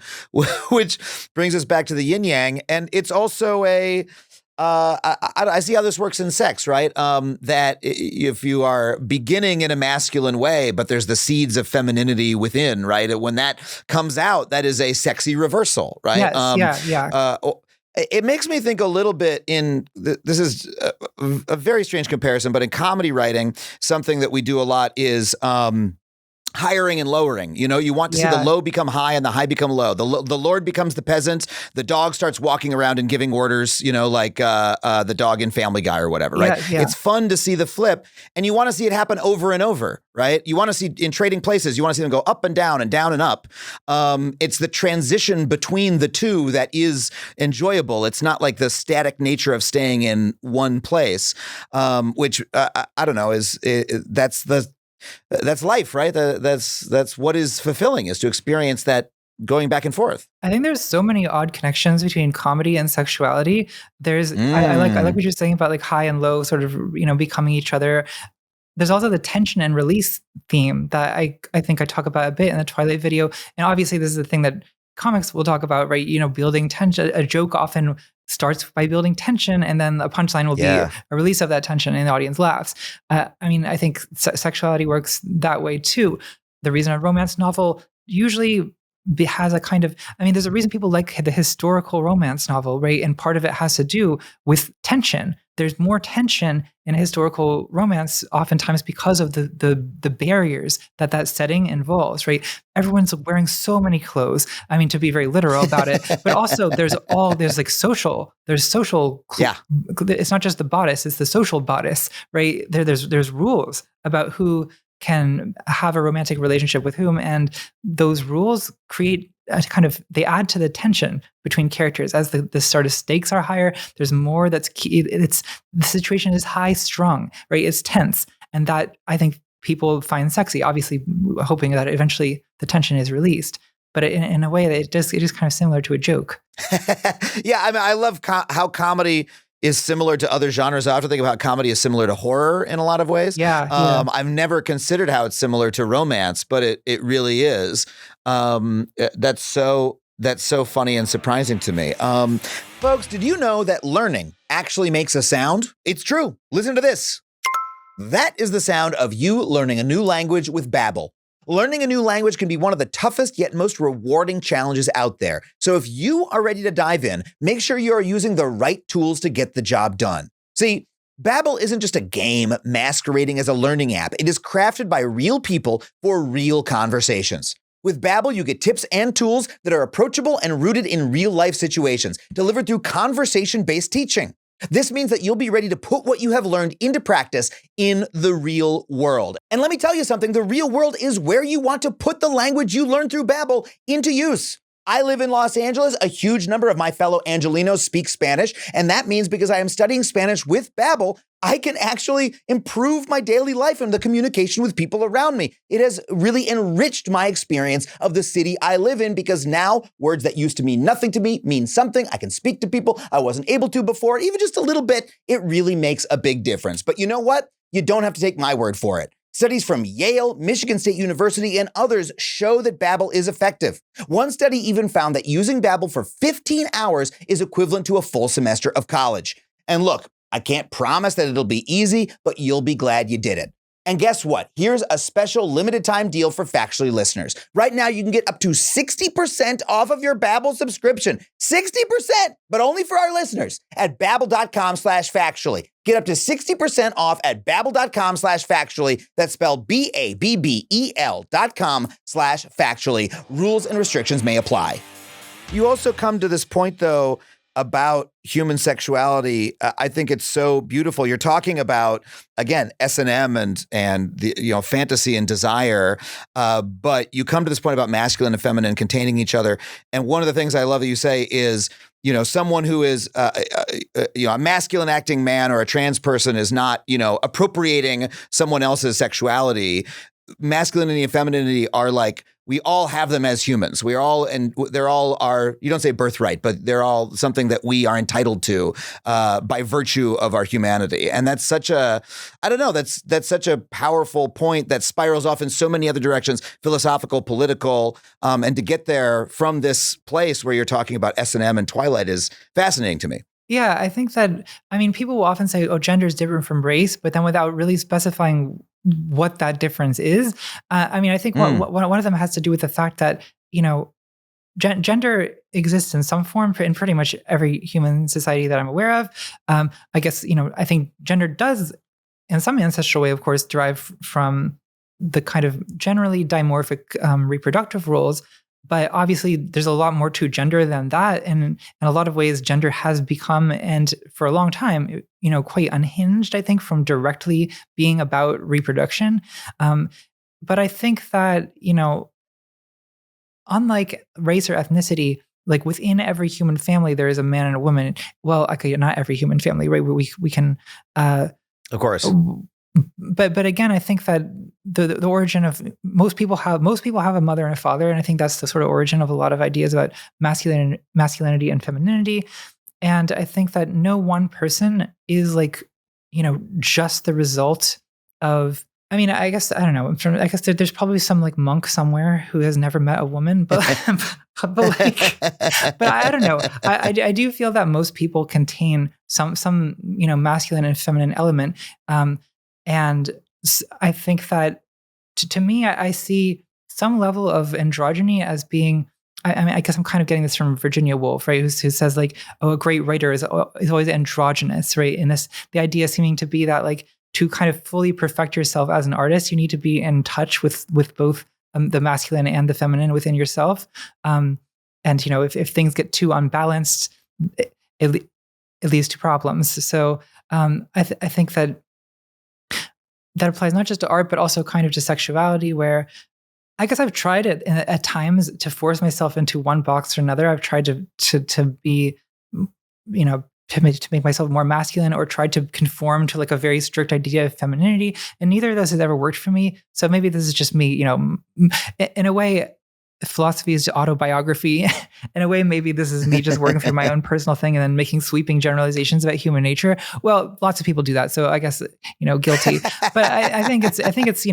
which brings us back to the yin yang. And it's also I see how this works in sex, right? That if you are beginning in a masculine way, but there's the seeds of femininity within, right? When that comes out, that is a sexy reversal, right? Yes, it makes me think a little bit this is a very strange comparison, but in comedy writing, something that we do a lot is hiring and lowering. You want to see the low become high and the high become low. The Lord becomes the peasant. The dog starts walking around and giving orders, like the dog in Family Guy or whatever, right? It's fun to see the flip, and you want to see it happen over and over, right? You want to see in Trading Places, you want to see them go up and down and up. It's the transition between the two that is enjoyable. It's not like the static nature of staying in one place, which I don't know, that's life, right? That's what is fulfilling, is to experience that going back and forth. I think there's so many odd connections between comedy and sexuality. I like what you're saying about like high and low sort of, becoming each other. There's also the tension and release theme that I think I talk about a bit in the Twilight video. And obviously this is the thing that comics will talk about, right? Building tension. A joke often starts by building tension, and then a punchline will be a release of that tension, and the audience laughs. I think sexuality works that way too. The reason a romance novel usually has a kind of, I mean, there's a reason people like the historical romance novel, right? And part of it has to do with tension. There's more tension in a historical romance, oftentimes because of the barriers that setting involves, right? Everyone's wearing so many clothes. I mean, to be very literal about it, but also there's like social. Yeah. It's not just the bodice; it's the social bodice, right? There's rules about who can have a romantic relationship with whom, and those rules create they add to the tension between characters as the sort of stakes are higher. There's more that's key. The situation is high strung, right? It's tense, and that I think people find sexy. Obviously, hoping that eventually the tension is released, but in a way that it is kind of similar to a joke. Yeah, I mean, I love how comedy is similar to other genres. I often think about comedy as similar to horror in a lot of ways. Yeah. I've never considered how it's similar to romance, but it really is. That's so funny and surprising to me. Folks, did you know that learning actually makes a sound? It's true. Listen to this. That is the sound of you learning a new language with Babbel. Learning a new language can be one of the toughest yet most rewarding challenges out there. So if you are ready to dive in, make sure you are using the right tools to get the job done. See, Babbel isn't just a game masquerading as a learning app. It is crafted by real people for real conversations. With Babbel, you get tips and tools that are approachable and rooted in real-life situations, delivered through conversation-based teaching. This means that you'll be ready to put what you have learned into practice in the real world. And let me tell you something, the real world is where you want to put the language you learned through Babbel into use. I live in Los Angeles. A huge number of my fellow Angelinos speak Spanish, and that means because I am studying Spanish with Babbel, I can actually improve my daily life and the communication with people around me. It has really enriched my experience of the city I live in because now words that used to mean nothing to me mean something. I can speak to people I wasn't able to before, even just a little bit. It really makes a big difference. But you know what? You don't have to take my word for it. Studies from Yale, Michigan State University, and others show that Babbel is effective. One study even found that using Babbel for 15 hours is equivalent to a full semester of college. And look, I can't promise that it'll be easy, but you'll be glad you did it. And guess what? Here's a special limited time deal for Factually listeners. Right now, you can get up to 60% off of your Babbel subscription. 60%, but only for our listeners at babbel.com/factually. Get up to 60% off at babbel.com/factually. That's spelled BABBEL.com/factually. Rules and restrictions may apply. You also come to this point, though, about human sexuality. I think it's so beautiful. You're talking about, again, S&M and the fantasy and desire, but you come to this point about masculine and feminine containing each other. And one of the things I love that you say is, someone who is a masculine acting man or a trans person is not, appropriating someone else's sexuality. Masculinity and femininity are like, we all have them as humans. We are all, and they're all our, you don't say birthright, but they're all something that we are entitled to by virtue of our humanity. And that's such that's such a powerful point that spirals off in so many other directions, philosophical, political, and to get there from this place where you're talking about S&M and Twilight is fascinating to me. Yeah, I think that, people will often say, gender is different from race, but then without really specifying what that difference is. I think one of them has to do with the fact that, gender exists in some form in pretty much every human society that I'm aware of. I guess, I think gender does, in some ancestral way, of course, derive from the kind of generally dimorphic reproductive roles. But obviously, there's a lot more to gender than that. And in a lot of ways, gender has become, and for a long time, quite unhinged, I think, from directly being about reproduction. But I think that, unlike race or ethnicity, like within every human family, there is a man and a woman. Well, okay, not every human family, right? We can, of course. But again, I think that the origin of most people have a mother and a father, and I think that's the sort of origin of a lot of ideas about masculinity and femininity. And I think that no one person is like, just the result of. I guess I don't know. I guess there's probably some like monk somewhere who has never met a woman, but but I don't know. I do feel that most people contain some masculine and feminine element. And I think that to me, I see some level of androgyny as being I mean, I guess I'm kind of getting this from Virginia Woolf, right? Who says like, oh, a great writer is always androgynous, right? And the idea seeming to be that like to kind of fully perfect yourself as an artist, you need to be in touch with both the masculine and the feminine within yourself. And if things get too unbalanced, it leads to problems. So I think that applies not just to art, but also kind of to sexuality, where I guess I've tried it at times to force myself into one box or another. I've tried to be, to make myself more masculine, or tried to conform to like a very strict idea of femininity. And neither of those has ever worked for me. So maybe this is just me, in a way, philosophy is autobiography. In a way, maybe this is me just working through my own personal thing and then making sweeping generalizations about human nature. Well, lots of people do that. So I guess, guilty. But I think it's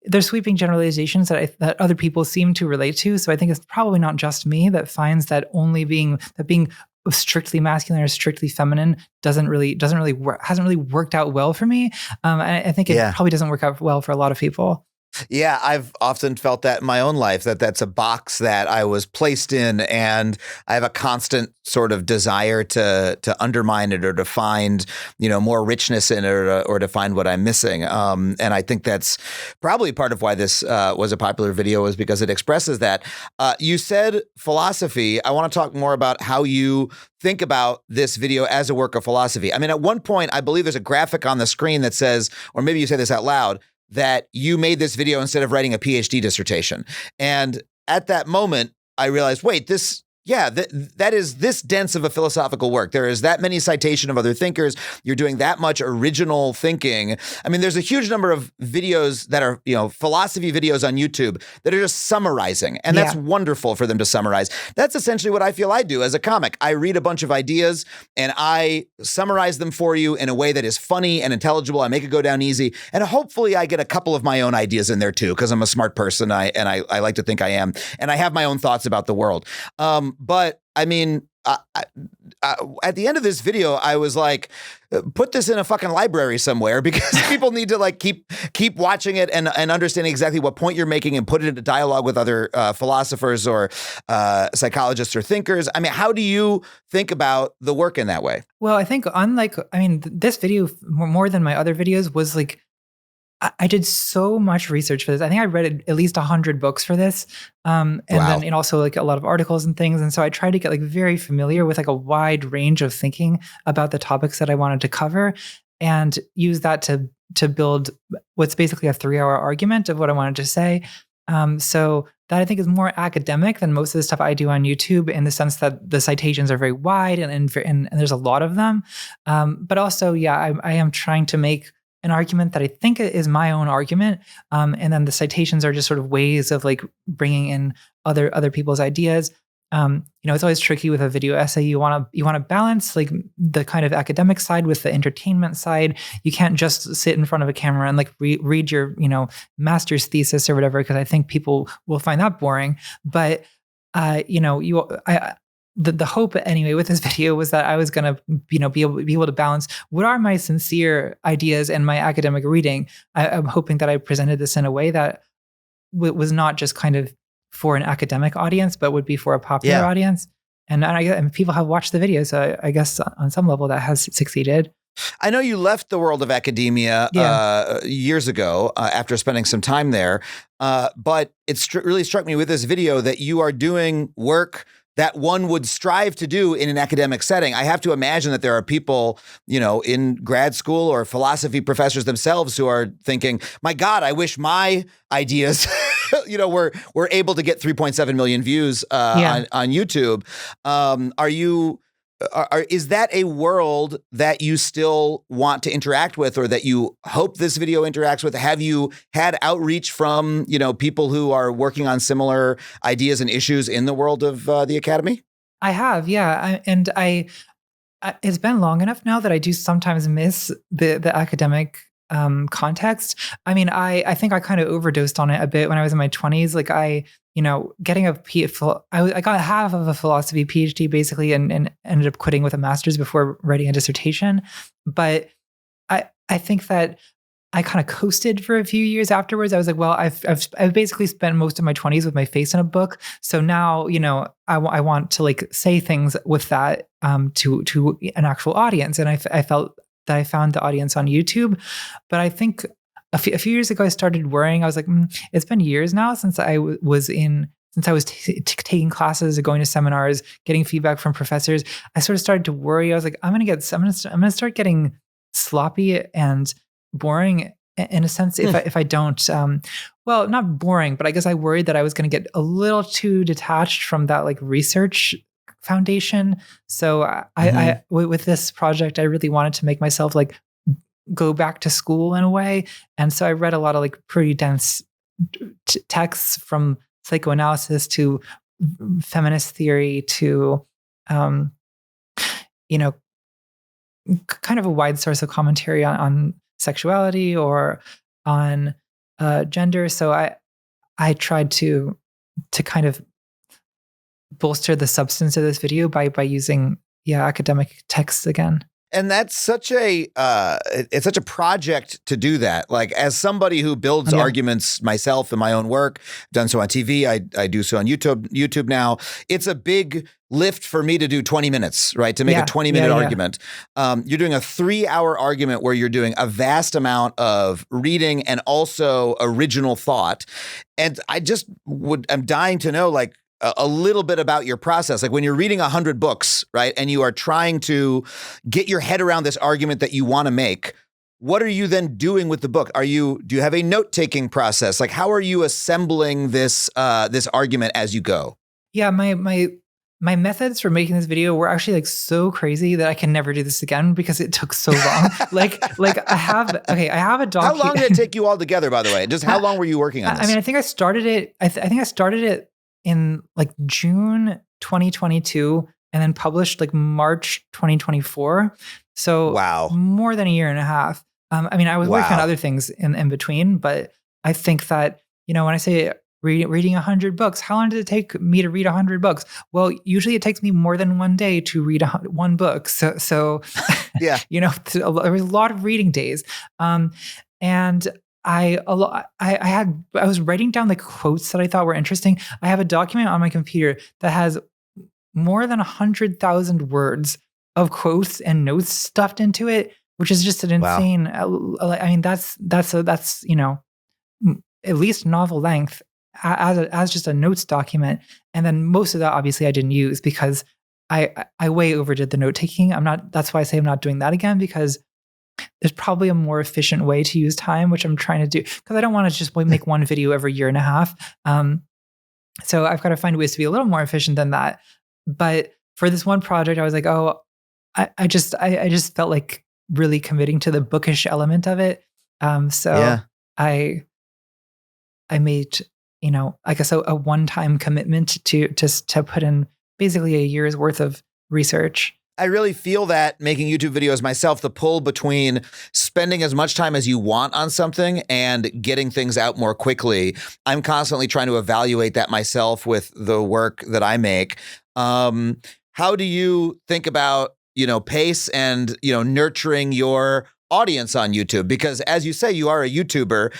there's sweeping generalizations that other people seem to relate to. So I think it's probably not just me that finds that being strictly masculine or strictly feminine hasn't really worked out well for me. I think it probably doesn't work out well for a lot of people. Yeah, I've often felt that in my own life, that's a box that I was placed in, and I have a constant sort of desire to undermine it, or to find, more richness in it, or to find what I'm missing. And I think that's probably part of why this was a popular video, is because it expresses that. You said philosophy. I want to talk more about how you think about this video as a work of philosophy. I mean, at one point, I believe there's a graphic on the screen that says, or maybe you say this out loud, that you made this video instead of writing a PhD dissertation. And at that moment, I realized, wait, that is this dense of a philosophical work. There is that many citation of other thinkers. You're doing that much original thinking. I mean, there's a huge number of videos that are, philosophy videos on YouTube that are just summarizing. And that's wonderful for them to summarize. That's essentially what I feel I do as a comic. I read a bunch of ideas and I summarize them for you in a way that is funny and intelligible. I make it go down easy. And hopefully I get a couple of my own ideas in there too, because I'm a smart person. I like to think I am. And I have my own thoughts about the world. But I mean, at the end of this video, I was like, put this in a fucking library somewhere, because people need to like keep watching it and understanding exactly what point you're making, and put it into dialogue with other philosophers or psychologists or thinkers. I mean, how do you think about the work in that way? Well, I think this video more than my other videos was like, I did so much research for this. I think I read at least 100 books for this. And also like a lot of articles and things. And so I tried to get like very familiar with like a wide range of thinking about the topics that I wanted to cover, and use that to build what's basically a 3-hour argument of what I wanted to say. So that I think is more academic than most of the stuff I do on YouTube, in the sense that the citations are very wide and there's a lot of them. But also, I am trying to make an argument that I think is my own argument. And then the citations are just sort of ways of like bringing in other people's ideas. It's always tricky with a video essay. You want to balance like the kind of academic side with the entertainment side. You can't just sit in front of a camera and like read your, master's thesis or whatever, because I think people will find that boring. But, the hope anyway with this video was that I was going to, be able to balance what are my sincere ideas and my academic reading. I'm hoping that I presented this in a way that was not just kind of for an academic audience, but would be for a popular audience. And people have watched the video. So I guess on some level that has succeeded. I know you left the world of academia years ago after spending some time there, but it really struck me with this video that you are doing work that one would strive to do in an academic setting. I have to imagine that there are people, in grad school or philosophy professors themselves who are thinking, my God, I wish my ideas, were able to get 3.7 million views on YouTube. Is that a world that you still want to interact with, or that you hope this video interacts with? Have you had outreach from, people who are working on similar ideas and issues in the world of the Academy? I have, yeah. It's been long enough now that I do sometimes miss the academic context. I mean, I think I kind of overdosed on it a bit when I was in my 20s. Like getting I got half of a philosophy PhD basically, and ended up quitting with a master's before writing a dissertation. But I think that I kind of coasted for a few years afterwards. I was like, well, I've basically spent most of my 20s with my face in a book. So now, I want to like say things with that to an actual audience. And I felt that I found the audience on YouTube. But I think a few years ago, I started worrying. I was like, it's been years now since I was taking classes or going to seminars, getting feedback from professors. I sort of started to worry. I was like, I'm going to start getting sloppy and boring in a sense if I don't. Well, not boring, but I guess I worried that I was going to get a little too detached from that like research foundation. So I with this project, I really wanted to make myself like go back to school in a way. And so I read a lot of like pretty dense texts from psychoanalysis to feminist theory to, kind of a wide source of commentary on sexuality or on gender. So I tried to kind of bolster the substance of this video by using academic texts again. And that's such a it's such a project to do that. Like, as somebody who builds arguments myself in my own work, done so on TV, I do so on YouTube now. It's a big lift for me to do 20 minutes, right? To make a 20-minute argument. You're doing a 3-hour argument where you're doing a vast amount of reading and also original thought. And I'm dying to know, like, a little bit about your process. Like, when you're reading 100 books, right, and you are trying to get your head around this argument that you want to make, what are you then doing with the book? Do you have a note-taking process? Like, how are you assembling this argument as you go? Yeah, my methods for making this video were actually like so crazy that I can never do this again because it took so long. like I have a document. How long did it take you all together, by the way? Just how long were you working on this? I mean, I think I started it. I think I started it in like June 2022 and then published like March 2024. So wow, more than a year and a half. I mean, I was working on other things in between, but I think that, when I say reading 100 books, how long did it take me to read 100 books? Well, usually it takes me more than one day to read one book. So yeah, there was a lot of reading days. And I was writing down the quotes that I thought were interesting. I have a document on my computer that has more than 100,000 words of quotes and notes stuffed into it, which is just an insane. I mean, that's at least novel length as just a notes document. And then most of that, obviously, I didn't use because I way overdid the note taking. That's why I say I'm not doing that again, because there's probably a more efficient way to use time, which I'm trying to do, because I don't want to just make one video every year and a half. So I've got to find ways to be a little more efficient than that. But for this one project, I was like, I just felt like really committing to the bookish element of it. I made, I guess a one-time commitment to put in basically a year's worth of research. I really feel that making YouTube videos myself, the pull between spending as much time as you want on something and getting things out more quickly. I'm constantly trying to evaluate that myself with the work that I make. How do you think about, pace and, nurturing your audience on YouTube? Because, as you say, you are a YouTuber.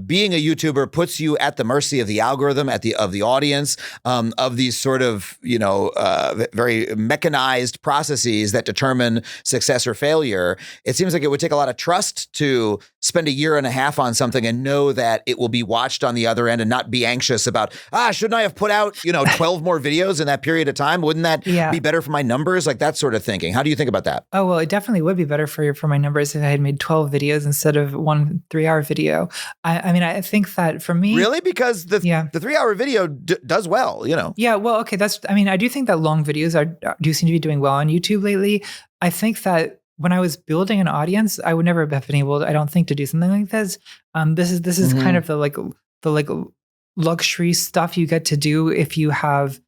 Being a YouTuber puts you at the mercy of the algorithm, of the audience, of these sort of, very mechanized processes that determine success or failure. It seems like it would take a lot of trust to spend a year and a half on something and know that it will be watched on the other end and not be anxious about, shouldn't I have put out, 12 more videos in that period of time? Wouldn't that be better for my numbers? Like, that sort of thinking. How do you think about that? Oh, well, it definitely would be better for my numbers if I had made 12 videos instead of one 3-hour video. I mean, I think that for me... Really? Because the 3-hour video does well, Yeah, well, okay. I do think that long videos do seem to be doing well on YouTube lately. I think that when I was building an audience, I would never have been able, I don't think, to do something like this. This is kind of the luxury stuff you get to do if you have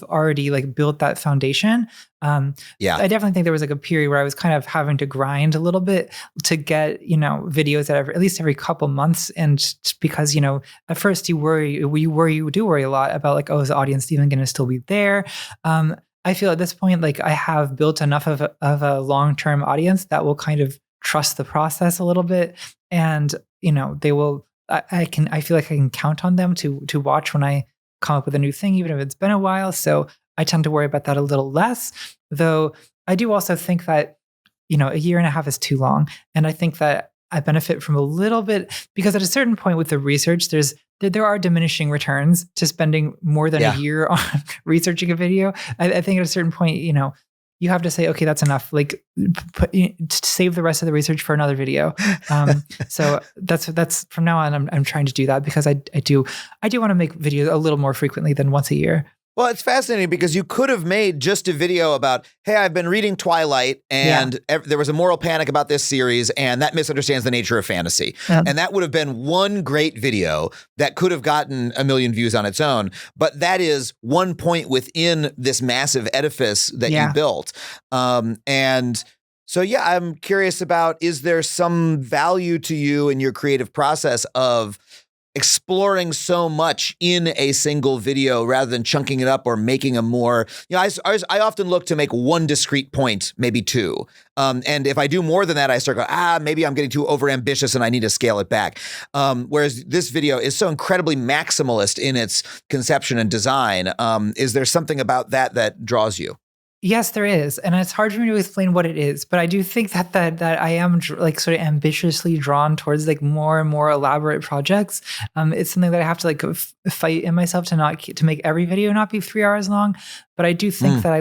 already like built that foundation. I definitely think there was like a period where I was kind of having to grind a little bit to get, videos at least every couple months. And because, at first you do worry a lot about like, is the audience even going to still be there? I feel at this point, like I have built enough of a long-term audience that will kind of trust the process a little bit. and they will. I feel like I can count on them to watch when I come up with a new thing, even if it's been a while. So I tend to worry about that a little less. Though I do also think that a year and a half is too long, and I think that I benefit from a little bit because at a certain point with the research, there are diminishing returns to spending more than a year on researching a video. I think at a certain point, you have to say, okay, that's enough. Like, save the rest of the research for another video. So that's from now on. I'm trying to do that because I do want to make videos a little more frequently than once a year. Well, it's fascinating because you could have made just a video about, hey, I've been reading Twilight and there was a moral panic about this series and that misunderstands the nature of fantasy. And that would have been one great video that could have gotten 1 million views on its own. But that is one point within this massive edifice that you built. And so, I'm curious about, is there some value to you in your creative process of exploring so much in a single video rather than chunking it up or making a more, I often look to make one discrete point, maybe two. And if I do more than that, I start going, maybe I'm getting too overambitious and I need to scale it back. Whereas this video is so incredibly maximalist in its conception and design. Is there something about that draws you? Yes, there is. And it's hard for me to explain what it is, but I do think that I am like sort of ambitiously drawn towards like more and more elaborate projects. It's something that I have to like fight in myself to make every video not be 3 hours long. But I do think that I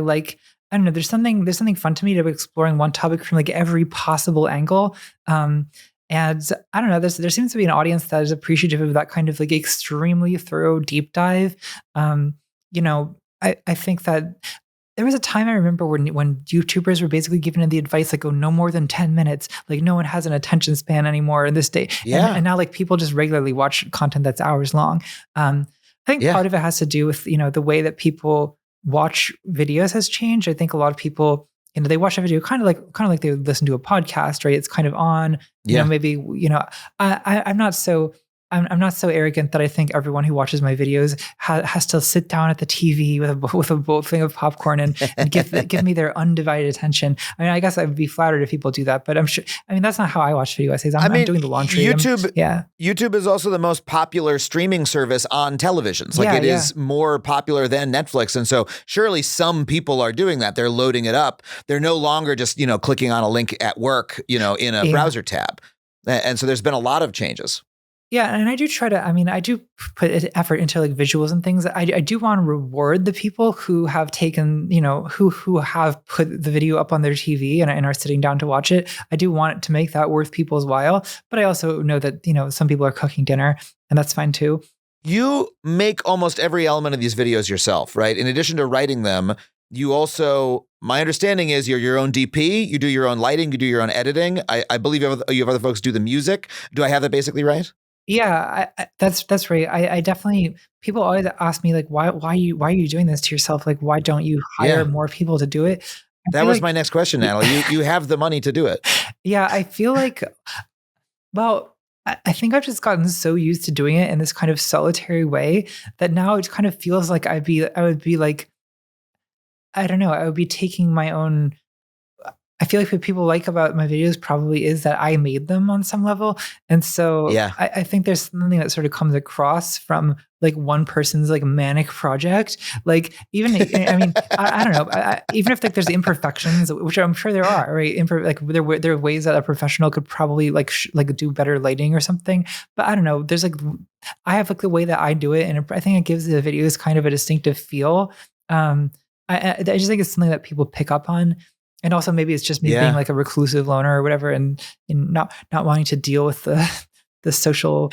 don't know, there's something fun to me to exploring one topic from like every possible angle. And I don't know, there seems to be an audience that is appreciative of that kind of like extremely thorough deep dive. I think that there was a time I remember when YouTubers were basically given the advice like, no more than 10 minutes. Like no one has an attention span anymore in this day. And now like people just regularly watch content that's hours long. I think part of it has to do with, the way that people watch videos has changed. I think a lot of people, they watch a video kind of like they would listen to a podcast, right? It's kind of on, maybe, I'm not so arrogant that I think everyone who watches my videos has to sit down at the TV with a bowl thing of popcorn and give me their undivided attention. I mean, I guess I would be flattered if people do that, but I'm sure. I mean, that's not how I watch video essays. I'm doing the laundry. YouTube is also the most popular streaming service on televisions. Like it is more popular than Netflix, and so surely some people are doing that. They're loading it up. They're no longer just clicking on a link at work, in a browser tab, and so there's been a lot of changes. Yeah, and I do I do put effort into like visuals and things. I do want to reward the people who have taken, who have put the video up on their TV and are sitting down to watch it. I do want to make that worth people's while. But I also know that, some people are cooking dinner and that's fine too. You make almost every element of these videos yourself, right? In addition to writing them, you also, my understanding is you're your own DP, you do your own lighting, you do your own editing. I believe you have other folks do the music. Do I have that basically right? Yeah, that's right. I definitely, people always ask me like, why are you doing this to yourself? Like, why don't you hire more people to do it? That was my next question, Natalie. You have the money to do it. Yeah, I feel like, I think I've just gotten so used to doing it in this kind of solitary way that now it kind of feels like I would be like, I don't know, I would be taking my own. I feel like what people like about my videos probably is that I made them on some level. And so I think there's something that sort of comes across from like one person's like manic project. Like even, I don't know, even if like there's imperfections, which I'm sure there are, right? There are ways that a professional could probably like do better lighting or something. But I don't know, there's like, I have like the way that I do it. And I think it gives the videos kind of a distinctive feel. I just think it's something that people pick up on. And also maybe it's just me being like a reclusive loner or whatever and not wanting to deal with the social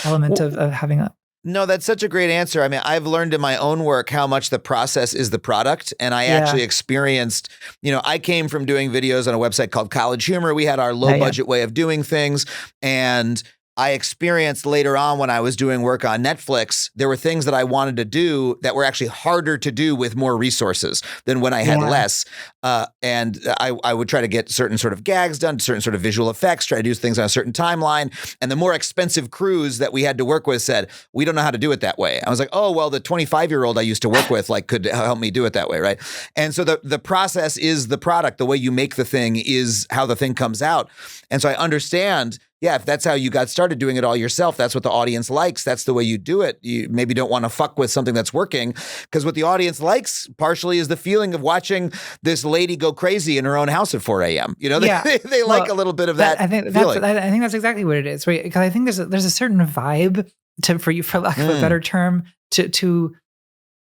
element of having a. No, that's such a great answer. I mean, I've learned in my own work how much the process is the product. And I actually experienced, I came from doing videos on a website called College Humor. We had our low budget way of doing things. And I experienced later on when I was doing work on Netflix, there were things that I wanted to do that were actually harder to do with more resources than when I had less. And I would try to get certain sort of gags done, certain sort of visual effects, try to do things on a certain timeline. And the more expensive crews that we had to work with said, we don't know how to do it that way. I was like, oh, well, the 25-year-old I used to work with could help me do it that way, right? And so the process is the product. The way you make the thing is how the thing comes out. And so I understand Yeah, if that's how you got started doing it all yourself, that's what the audience likes. That's the way you do it. You maybe don't want to fuck with something that's working, because what the audience likes partially is the feeling of watching this lady go crazy in her own house at 4 a.m. You know, they like a little bit of that feeling. I think that's exactly what it is, right? Because I think there's a certain vibe for lack of a better term, to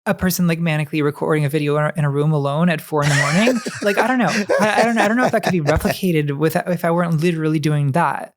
a person like manically recording a video in a room alone at 4 a.m. Like, I don't know. I don't know if that could be replicated if I weren't literally doing that.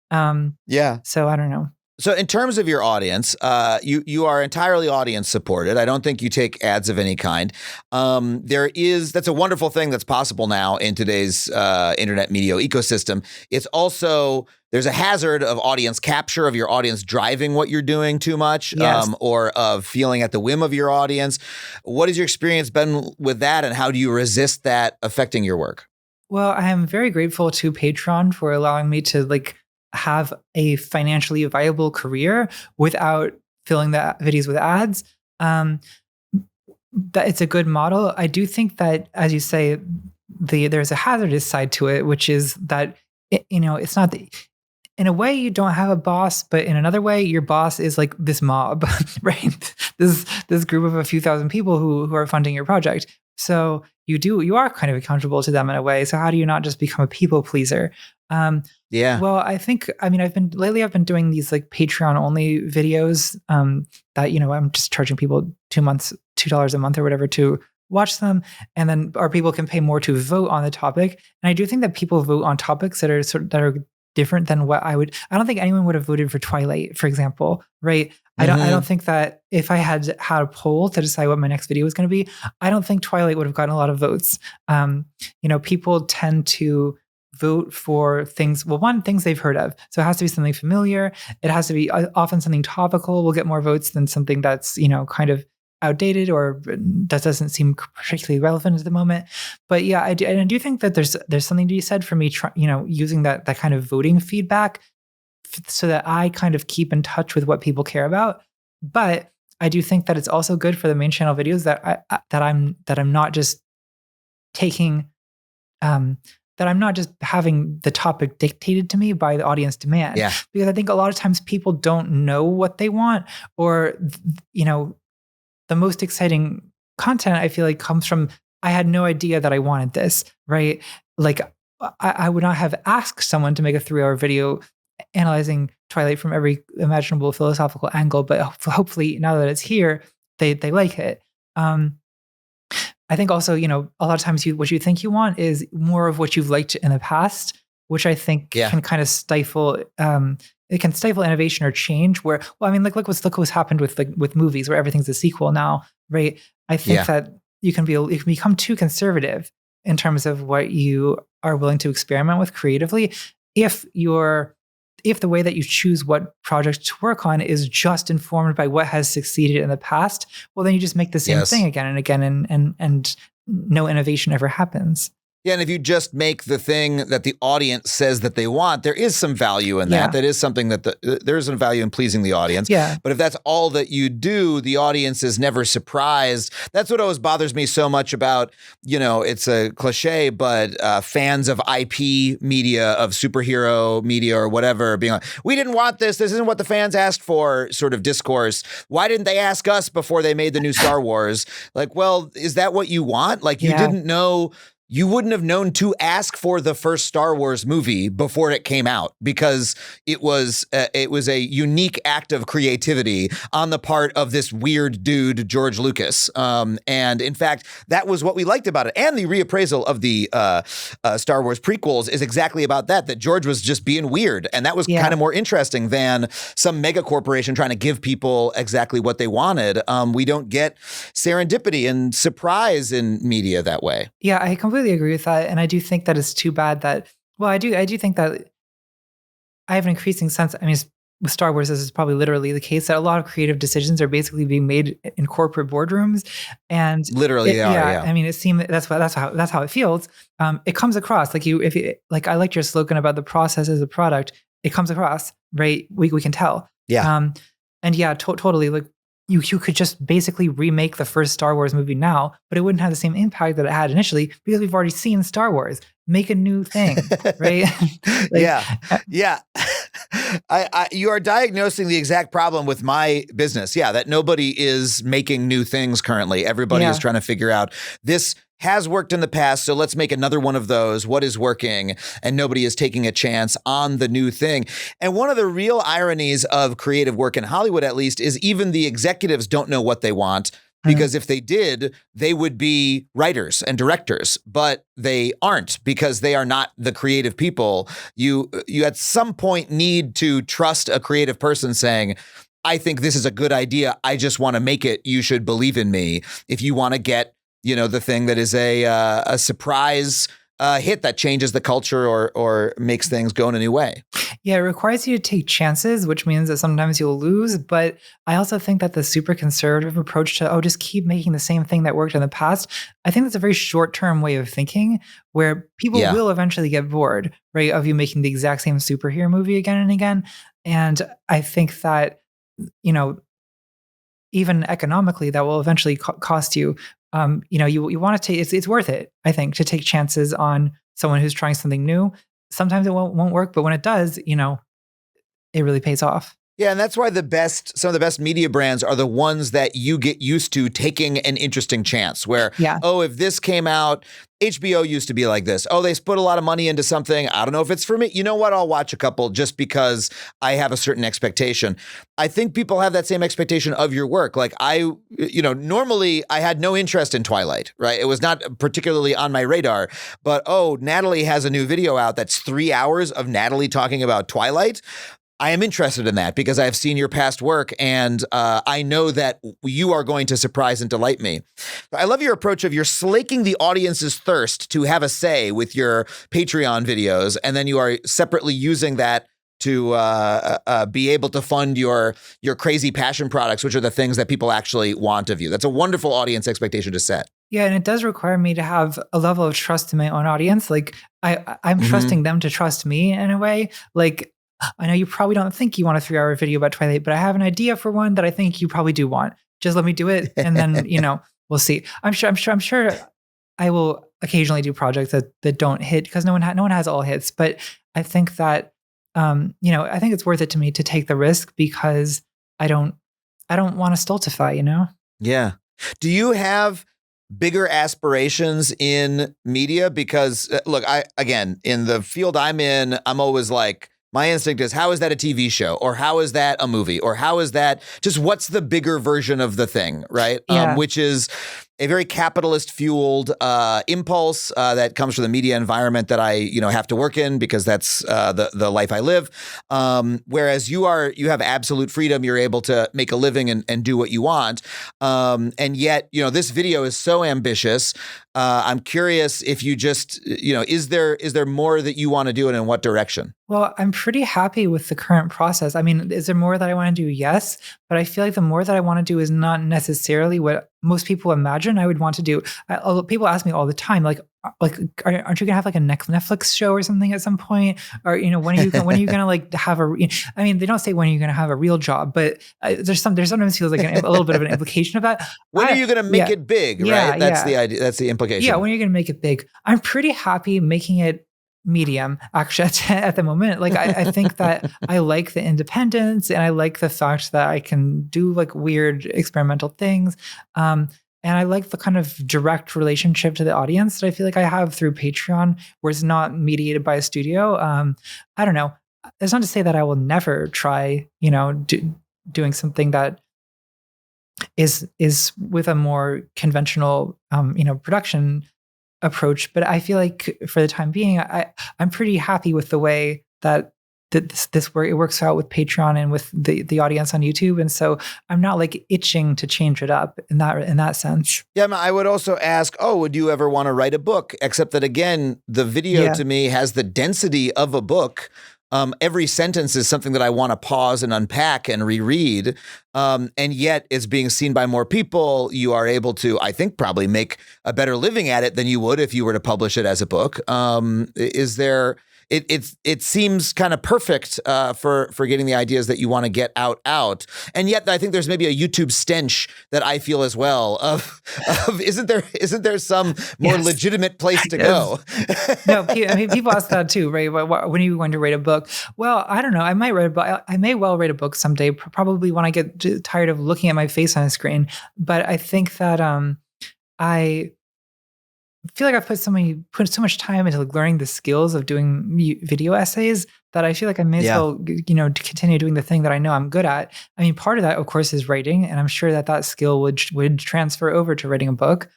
So I don't know. So in terms of your audience, you are entirely audience supported. I don't think you take ads of any kind. That's a wonderful thing that's possible now in today's internet media ecosystem. It's also, there's a hazard of audience capture, of your audience driving what you're doing too much, yes. Or of feeling at the whim of your audience. What has your experience been with that, and how do you resist that affecting your work? Well, I am very grateful to Patreon for allowing me to have a financially viable career without filling the videos with ads. That it's a good model. I do think that, as you say, there's a hazardous side to it, which is that it's not in a way you don't have a boss, but in another way your boss is like this mob, right? This group of a few thousand people who are funding your project. So you are kind of accountable to them in a way. So how do you not just become a people pleaser? Yeah. Well, I've been doing these like Patreon only videos that, I'm just charging people $2 a month or whatever to watch them. And then our people can pay more to vote on the topic. And I do think that people vote on topics that are different than what I don't think anyone would have voted for Twilight, for example, right? I don't think that if I had a poll to decide what my next video was going to be, I don't think Twilight would have gotten a lot of votes. People tend to vote for things they've heard of. So it has to be something familiar. It has to be often something topical will get more votes than something that's, kind of outdated or that doesn't seem particularly relevant at the moment. But yeah, I do think that there's something to be said for me, using that kind of voting feedback so that I kind of keep in touch with what people care about. But I do think that it's also good for the main channel videos that I'm not just taking, that I'm not just having the topic dictated to me by the audience demand. Yeah. Because I think a lot of times people don't know what they want, or, the most exciting content I feel like comes from, I had no idea that I wanted this, right? Like I would not have asked someone to make a 3-hour video analyzing Twilight from every imaginable philosophical angle, but hopefully now that it's here, they like it. I think also, a lot of times what you think you want is more of what you've liked in the past, which I think can kind of stifle, it can stifle innovation or change look what's happened with movies where everything's a sequel now, right? I think that you can become too conservative in terms of what you are willing to experiment with creatively. If the way that you choose what project to work on is just informed by what has succeeded in the past, well, then you just make the same thing again and again, and no innovation ever happens. Yeah, and if you just make the thing that the audience says that they want, there is some value in that. Yeah. That is something that there is some value in pleasing the audience. Yeah. But if that's all that you do, the audience is never surprised. That's what always bothers me so much about, it's a cliche, but fans of IP media, of superhero media or whatever, being like, we didn't want this. This isn't what the fans asked for, sort of discourse. Why didn't they ask us before they made the new Star Wars? Like, well, is that what you want? Like, you didn't know. You wouldn't have known to ask for the first Star Wars movie before it came out, because it was a unique act of creativity on the part of this weird dude, George Lucas. And in fact, that was what we liked about it. And the reappraisal of the Star Wars prequels is exactly about that George was just being weird. And that was kind of more interesting than some mega corporation trying to give people exactly what they wanted. We don't get serendipity and surprise in media that way. Yeah, I completely agree with that. And I do think that it's too bad that, I do think that I have an increasing sense. I mean, with Star Wars, this is probably literally the case, that a lot of creative decisions are basically being made in corporate boardrooms, and literally they are. Yeah. I mean, it seems that's how it feels. It comes across I liked your slogan about the process as a product. It comes across, right? We can tell. Yeah. And totally. Like, you could just basically remake the first Star Wars movie now, but it wouldn't have the same impact that it had initially because we've already seen Star Wars. Make a new thing, right? Yeah. You are diagnosing the exact problem with my business. Yeah, that nobody is making new things currently. Everybody is trying to figure out this has worked in the past, so let's make another one of those. What is working? And nobody is taking a chance on the new thing. And one of the real ironies of creative work in Hollywood, at least, is even the executives don't know what they want. Because if they did, they would be writers and directors, but they aren't because they are not the creative people. You at some point need to trust a creative person saying, I think this is a good idea. I just want to make it. You should believe in me. If you want to get, the thing that is a surprise hit that changes the culture or makes things go in a new way. Yeah, it requires you to take chances, which means that sometimes you'll lose. But I also think that the super conservative approach to, just keep making the same thing that worked in the past, I think that's a very short-term way of thinking where people will eventually get bored, right, of you making the exact same superhero movie again and again. And I think that, even economically, that will eventually cost you. You want to take, it's worth it, I think, to take chances on someone who's trying something new. Sometimes it won't work, but when it does, it really pays off. Yeah, and that's why some of the best media brands are the ones that you get used to taking an interesting chance where, if this came out, HBO used to be like this. Oh, they put a lot of money into something. I don't know if it's for me. You know what? I'll watch a couple just because I have a certain expectation. I think people have that same expectation of your work. Like normally I had no interest in Twilight, right? It was not particularly on my radar, but Natalie has a new video out that's 3 hours of Natalie talking about Twilight. I am interested in that because I have seen your past work and I know that you are going to surprise and delight me. I love your approach of you're slaking the audience's thirst to have a say with your Patreon videos, and then you are separately using that to be able to fund your crazy passion products, which are the things that people actually want of you. That's a wonderful audience expectation to set. Yeah, and it does require me to have a level of trust in my own audience. Like I'm trusting them to trust me in a way. Like, I know you probably don't think you want a 3-hour video about Twilight, but I have an idea for one that I think you probably do want. Just let me do it, and then we'll see. I'm sure I will occasionally do projects that don't hit because no one has all hits. But I think that I think it's worth it to me to take the risk because I don't want to stultify. Yeah. Do you have bigger aspirations in media? Because look, in the field I'm in, I'm always like, my instinct is, how is that a TV show? Or how is that a movie? Or how is that just what's the bigger version of the thing, right? Which is a very capitalist fueled impulse that comes from the media environment that I have to work in because that's the life I live. Whereas you have absolute freedom. You're able to make a living and do what you want. And yet, this video is so ambitious. I'm curious if you just, is there more that you want to do and in what direction? Well, I'm pretty happy with the current process. I mean, is there more that I want to do? Yes. But I feel like the more that I want to do is not necessarily what most people imagine I would want to do. People ask me all the time, like, aren't you gonna have like a Netflix show or something at some point? Or when are you gonna like have I mean, they don't say when are you gonna have a real job, but there's sometimes feels like a little bit of an implication of that. When are you gonna make it big? Right? That's the idea. That's the implication. Yeah, when are you gonna make it big? I'm pretty happy making it medium actually at the moment. Like I think that I like the independence and I like the fact that I can do like weird experimental things. And I like the kind of direct relationship to the audience that I feel like I have through Patreon, where it's not mediated by a studio. I don't know. It's not to say that I will never try, doing something that is with a more conventional, production approach. But I feel like for the time being, I'm pretty happy with the way that this work, it works out with Patreon and with the audience on YouTube. And so I'm not like itching to change it up in that sense. Yeah, I would also ask, would you ever want to write a book? Except that again, the video to me has the density of a book. Every sentence is something that I want to pause and unpack and reread. And yet it's being seen by more people. You are able to, I think, probably make a better living at it than you would if you were to publish it as a book. it seems kind of perfect for getting the ideas that you want to get out. And yet I think there's maybe a YouTube stench that I feel as well of isn't there some more legitimate place to go? No, I mean, people ask that too, right? When are you going to write a book? Well, I don't know. I might write a book. I may well write a book someday, probably when I get tired of looking at my face on a screen. But I think that I feel like I've put so much time into learning the skills of doing video essays that I feel like I may as well, continue doing the thing that I know I'm good at. I mean, part of that, of course, is writing, and I'm sure that skill would transfer over to writing a book.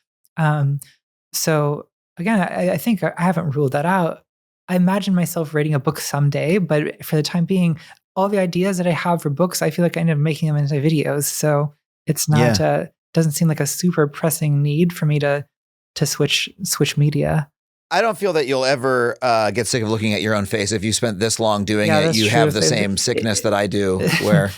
So again, I think I haven't ruled that out. I imagine myself writing a book someday, but for the time being, all the ideas that I have for books, I feel like I end up making them into videos. So it's not doesn't seem like a super pressing need for me to switch media. I don't feel that you'll ever get sick of looking at your own face. If you spent this long doing it, you true. have the same sickness that I do, where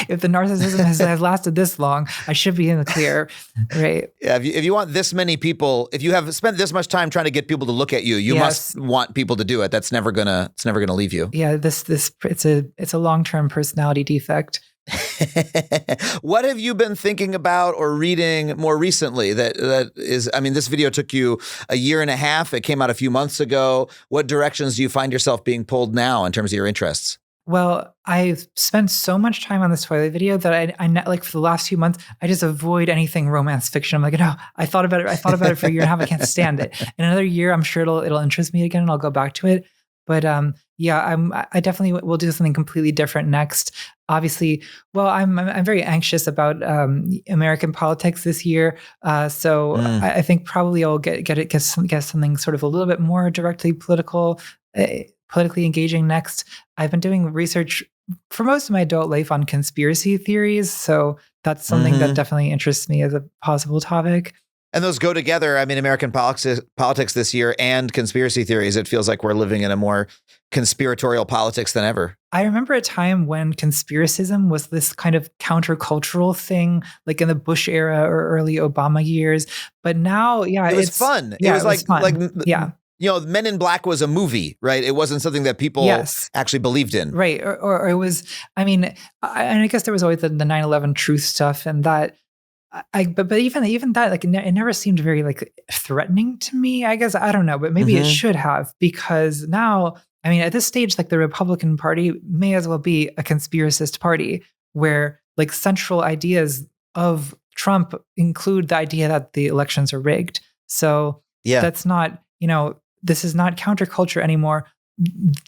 if the narcissism has lasted this long, I should be in the clear, right? Yeah, if you want this many people, if you have spent this much time trying to get people to look at you, you must want people to do it. It's never gonna leave you. Yeah, it's a long-term personality defect. What have you been thinking about or reading more recently that is, I mean, this video took you a year and a half. It came out a few months ago. What directions do you find yourself being pulled now in terms of your interests? Well, I've spent so much time on this Twilight video that I like for the last few months, I just avoid anything romance fiction. I'm like, no, I thought about it for a year and a half. I can't stand it. In another year, I'm sure it'll interest me again and I'll go back to it. But I definitely will do something completely different next. Obviously, well, I'm very anxious about American politics this year. So I think probably I'll get something sort of a little bit more directly politically engaging next. I've been doing research for most of my adult life on conspiracy theories. So that's something that definitely interests me as a possible topic. And those go together. I mean, American politics this year and conspiracy theories. It feels like we're living in a more conspiratorial politics than ever. I remember a time when conspiracism was this kind of countercultural thing, like in the Bush era or early Obama years. But now, it was fun. Yeah, it was fun. Men in Black was a movie, right? It wasn't something that people actually believed in. Right. Or it was, I mean, and I guess there was always the 9/11 truth stuff and that. But even that, like, it never seemed very like threatening to me. I guess I don't know, but maybe it should have, because now, I mean, at this stage, like the Republican Party may as well be a conspiracist party, where like central ideas of Trump include the idea that the elections are rigged. So that's not, this is not counterculture anymore.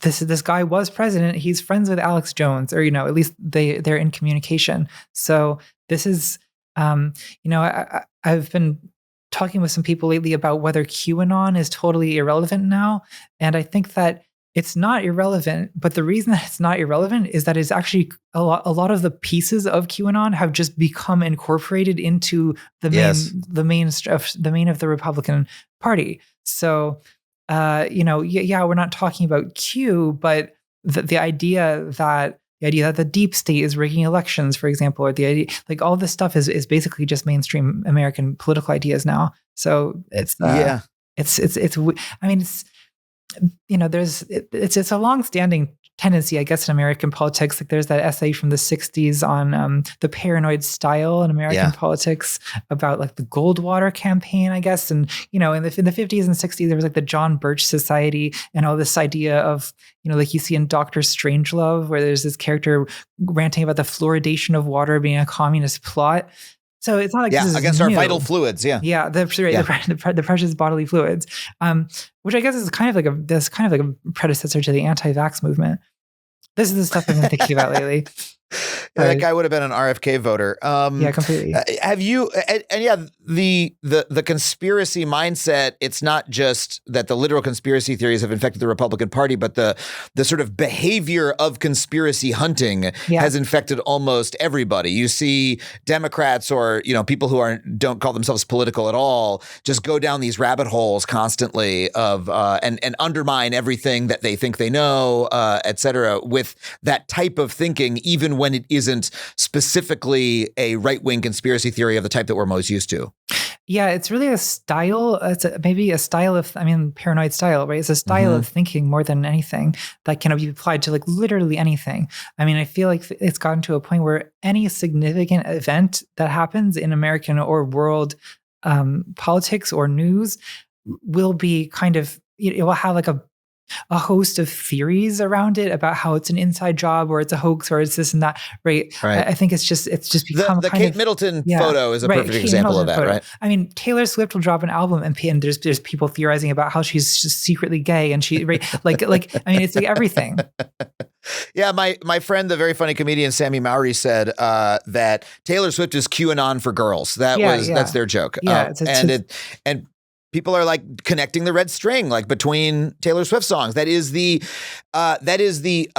This guy was president. He's friends with Alex Jones, or at least they're in communication. So this is. I've been talking with some people lately about whether QAnon is totally irrelevant now. And I think that it's not irrelevant, but the reason that it's not irrelevant is that it's actually a lot of the pieces of QAnon have just become incorporated into the main of the Republican Party. So, we're not talking about Q, but the idea that the deep state is rigging elections, for example, or the idea, like all this stuff is basically just mainstream American political ideas now. So it's I mean, it's a long-standing tendency, I guess, in American politics. Like there's that essay from the 60s on the paranoid style in American politics about like the Goldwater campaign, I guess. And, in the 50s and 60s, there was like the John Birch Society and all this idea of, like you see in Dr. Strangelove, where there's this character ranting about the fluoridation of water being a communist plot. So it's not like this is against new. Our vital fluids, the precious bodily fluids, which I guess is kind of like a predecessor to the anti-vax movement. This is the stuff I've been thinking about lately. That guy would have been an RFK voter. Completely. Have you? The conspiracy mindset. It's not just that the literal conspiracy theories have infected the Republican Party, but the sort of behavior of conspiracy hunting has infected almost everybody. You see Democrats or people who don't call themselves political at all just go down these rabbit holes constantly of and undermine everything that they think they know, et cetera, with that type of thinking, even when it isn't specifically a right-wing conspiracy theory of the type that we're most used to. Yeah, it's really a style. Maybe a style of, paranoid style, right? It's a style of thinking more than anything that can be applied to like literally anything. I feel like it's gotten to a point where any significant event that happens in American or world politics or news will be kind of, it will have like a host of theories around it about how it's an inside job or it's a hoax or it's this and that, right? Right. I think it's just become the Kate Middleton photo is a perfect example of that, right? Taylor Swift will drop an album and there's people theorizing about how she's just secretly gay and she, right? It's like everything. Yeah, my friend, the very funny comedian Sammy Mowry said that Taylor Swift is QAnon for girls. That's their joke. Yeah, and people are like connecting the red string like between Taylor Swift songs. That is the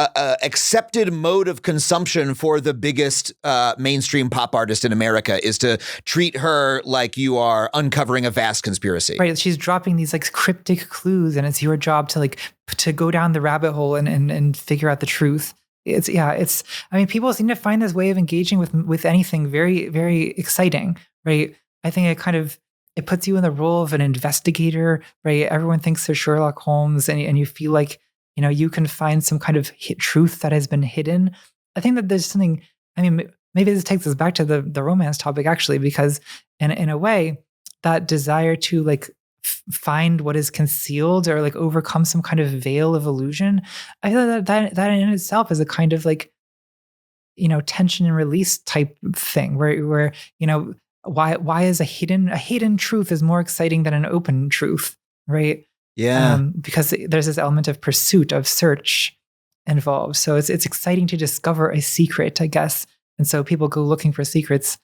accepted mode of consumption for the biggest mainstream pop artist in America is to treat her like you are uncovering a vast conspiracy. Right. She's dropping these like cryptic clues, and it's your job to go down the rabbit hole and figure out the truth. People seem to find this way of engaging with anything very, very exciting, right? I think it puts you in the role of an investigator, right? Everyone thinks they're Sherlock Holmes, and you feel like, you can find some kind of truth that has been hidden. I think that there's something, maybe this takes us back to the romance topic actually, because in a way, that desire to like find what is concealed or like overcome some kind of veil of illusion, I feel that in itself is a kind of like, tension and release type thing where why is a hidden truth is more exciting than an open truth, right? Yeah. Because there's this element of pursuit, of search involved. So it's exciting to discover a secret, I guess. And so people go looking for secrets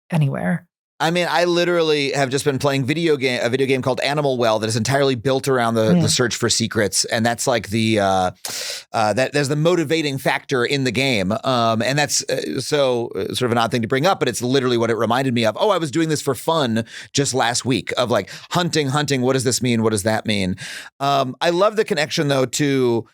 anywhere. I literally have just been playing a video game called Animal Well that is entirely built around the search for secrets, and that's like that there's the motivating factor in the game, and that's sort of an odd thing to bring up, but it's literally what it reminded me of. Oh, I was doing this for fun just last week of like hunting. What does this mean? What does that mean? I love the connection though to.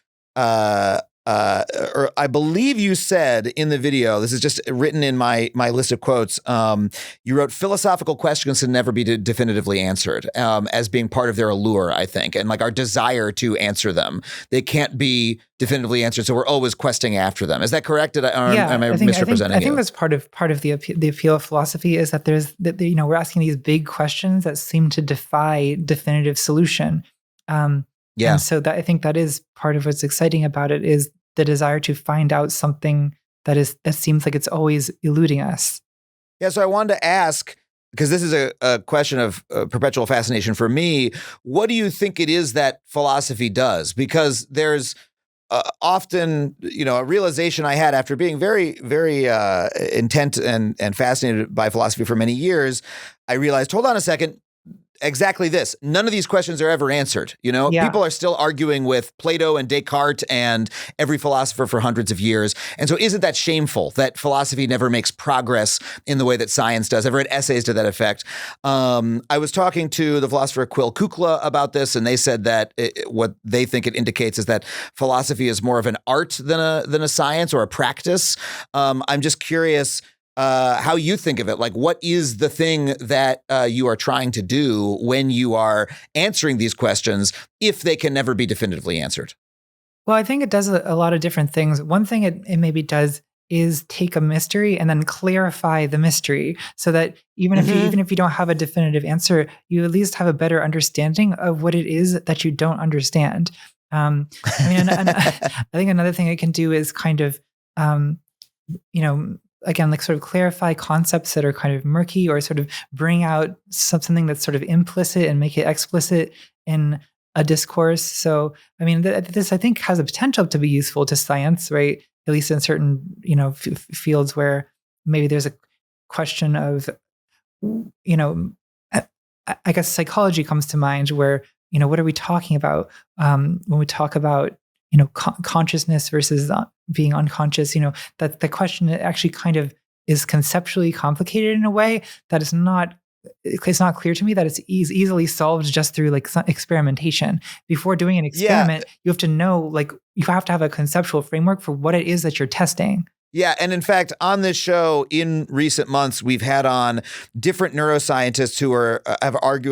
Or I believe you said in the video, this is just written in my list of quotes, you wrote philosophical questions can never be definitively answered as being part of their allure, I think, and like our desire to answer them. They can't be definitively answered, so we're always questing after them. Is that correct? Am I misrepresenting I think that's part of the appeal of philosophy is that we're asking these big questions that seem to defy definitive solution. Yeah. And so I think that is part of what's exciting about it is the desire to find out something that seems like it's always eluding us. Yeah. So I wanted to ask, because this is a question of perpetual fascination for me, what do you think it is that philosophy does? Because there's often, a realization I had after being very, very intent and fascinated by philosophy for many years. I realized, hold on a second. Exactly this. None of these questions are ever answered. People are still arguing with Plato and Descartes and every philosopher for hundreds of years. And so isn't that shameful that philosophy never makes progress in the way that science does? I've read essays to that effect. I was talking to the philosopher Quil Kukla about this, and they said that what they think it indicates is that philosophy is more of an art than a science or a practice. I'm just curious how you think of it. Like, what is the thing that you are trying to do when you are answering these questions if they can never be definitively answered? Well, I think it does a lot of different things. One thing it maybe does is take a mystery and then clarify the mystery so that even if you don't have a definitive answer, you at least have a better understanding of what it is that you don't understand. And I think another thing it can do is kind of, again, like sort of clarify concepts that are kind of murky or sort of bring out something that's sort of implicit and make it explicit in a discourse. So, this I think has a potential to be useful to science, right? At least in certain, fields where maybe there's a question of, I guess psychology comes to mind where, what are we talking about when we talk about consciousness versus being unconscious, that the question actually kind of is conceptually complicated in a way that it's not clear to me that it's easily solved just through like experimentation. Before doing an experiment, you have to know, like, you have to have a conceptual framework for what it is that you're testing. Yeah, and in fact, on this show in recent months, we've had on different neuroscientists who are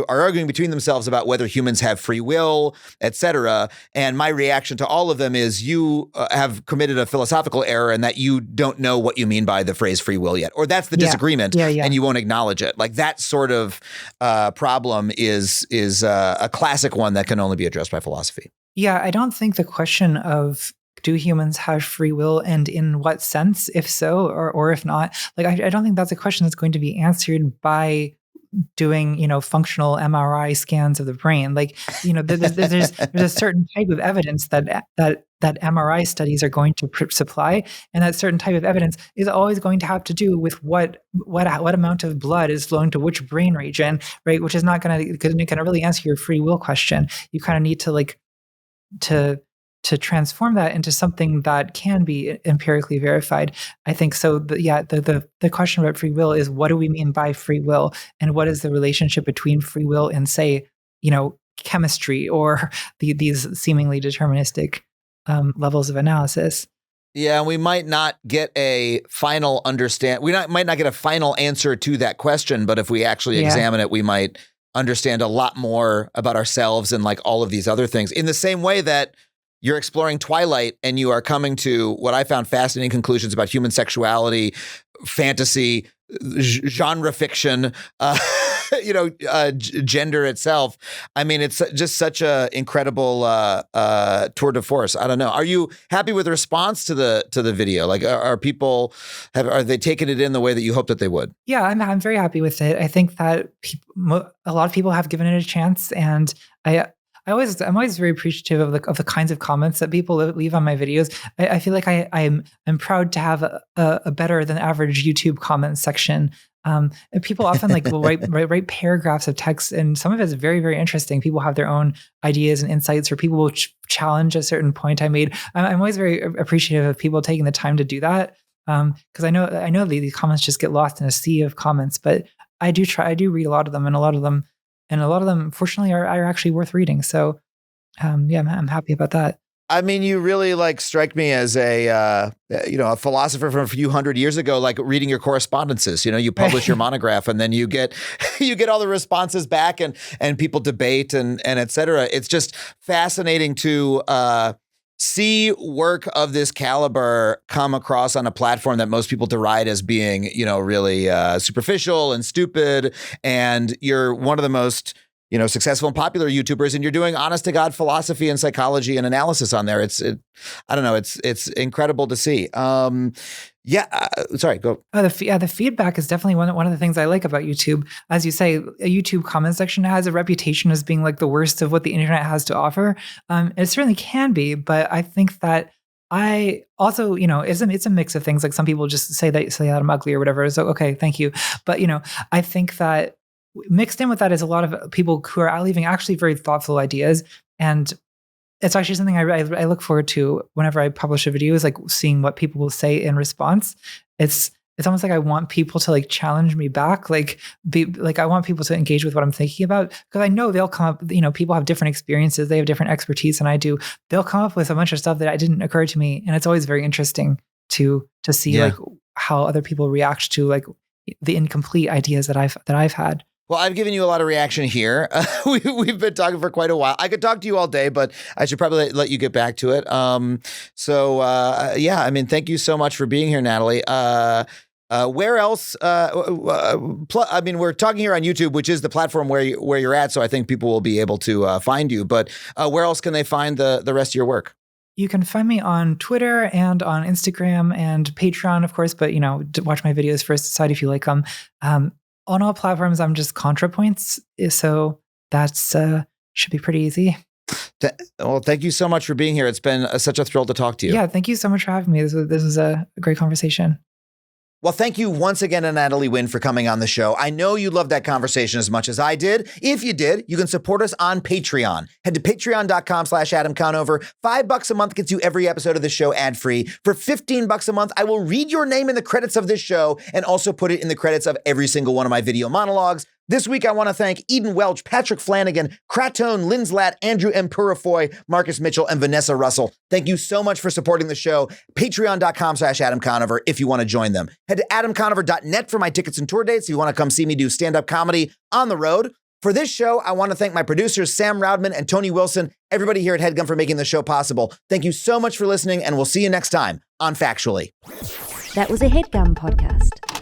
arguing between themselves about whether humans have free will, et cetera. And my reaction to all of them is you have committed a philosophical error in that you don't know what you mean by the phrase free will yet, or that's the disagreement, and you won't acknowledge it. Like that sort of problem is a classic one that can only be addressed by philosophy. Yeah, I don't think the question of do humans have free will and in what sense, if so, or if not, like I don't think that's a question that's going to be answered by doing, functional MRI scans of the brain. Like, there's a certain type of evidence that MRI studies are going to supply, and that certain type of evidence is always going to have to do with what amount of blood is flowing to which brain region, right? Which is not going to really answer your free will question. You kind of need to transform that into something that can be empirically verified. I think so. The question about free will is, what do we mean by free will, and what is the relationship between free will and, say, chemistry or these seemingly deterministic levels of analysis? Yeah, we might not get a final might not get a final answer to that question, but if we actually examine it, we might understand a lot more about ourselves and like all of these other things. In the same way that you're exploring Twilight and you are coming to what I found fascinating conclusions about human sexuality, fantasy, genre fiction, gender itself. I mean, it's just such a incredible tour de force. I don't know. Are you happy with the response to the video? Like, are they taking it in the way that you hoped that they would? Yeah, I'm very happy with it. I think that a lot of people have given it a chance, and I'm always very appreciative of the kinds of comments that people leave on my videos. I feel like I'm proud to have a better than average YouTube comment section. And people often will write paragraphs of text, and some of it is very, very interesting. People have their own ideas and insights, or people will challenge a certain point I made. I'm always very appreciative of people taking the time to do that, because I know these comments just get lost in a sea of comments. But I do read a lot of them, and a lot of them, fortunately, are actually worth reading. So, I'm happy about that. I mean, you really strike me as a philosopher from a few hundred years ago, like reading your correspondences. You publish your monograph, and then you get all the responses back, and people debate and et cetera. It's just fascinating to see work of this caliber come across on a platform that most people deride as being, really superficial and stupid. And you're one of the most, successful and popular YouTubers, and you're doing honest to God philosophy and psychology and analysis on there. I don't know. It's incredible to see. Sorry, go. The feedback is definitely one of the things I like about YouTube. As you say, a YouTube comment section has a reputation as being like the worst of what the internet has to offer. It certainly can be, but I think that I also, it's a mix of things. Like some people just say that I'm ugly or whatever. So, okay, thank you. But, I think that mixed in with that is a lot of people who are leaving actually very thoughtful ideas. And it's actually something I look forward to whenever I publish a video, is like seeing what people will say in response. It's almost like I want people to challenge me back. I want people to engage with what I'm thinking about, because I know they'll come up, people have different experiences. They have different expertise than I do. They'll come up with a bunch of stuff that didn't occur to me. And it's always very interesting to see how other people react to the incomplete ideas that I've had. Well, I've given you a lot of reaction here. We've been talking for quite a while. I could talk to you all day, but I should probably let you get back to it. Thank you so much for being here, Natalie. Where else? We're talking here on YouTube, which is the platform where you're at. So I think people will be able to find you. But where else can they find the rest of your work? You can find me on Twitter and on Instagram and Patreon, of course. But watch my videos first. Decide if you like them. On all platforms, I'm just Contrapoints. So that's should be pretty easy. Well, thank you so much for being here. It's been such a thrill to talk to you. Yeah, thank you so much for having me. This was a great conversation. Well, thank you once again to Natalie Wynn for coming on the show. I know you loved that conversation as much as I did. If you did, you can support us on Patreon. Head to patreon.com/Adam Conover. $5 a month gets you every episode of the show ad-free. For $15 a month, I will read your name in the credits of this show and also put it in the credits of every single one of my video monologues, This week, I want to thank Eden Welch, Patrick Flanagan, Kratone, Linslat, Andrew M. Purifoy, Marcus Mitchell, and Vanessa Russell. Thank you so much for supporting the show. Patreon.com/Adam Conover if you want to join them. Head to adamconover.net for my tickets and tour dates if you want to come see me do stand-up comedy on the road. For this show, I want to thank my producers, Sam Roudman and Tony Wilson, everybody here at HeadGum for making the show possible. Thank you so much for listening, and we'll see you next time on Factually. That was a HeadGum podcast.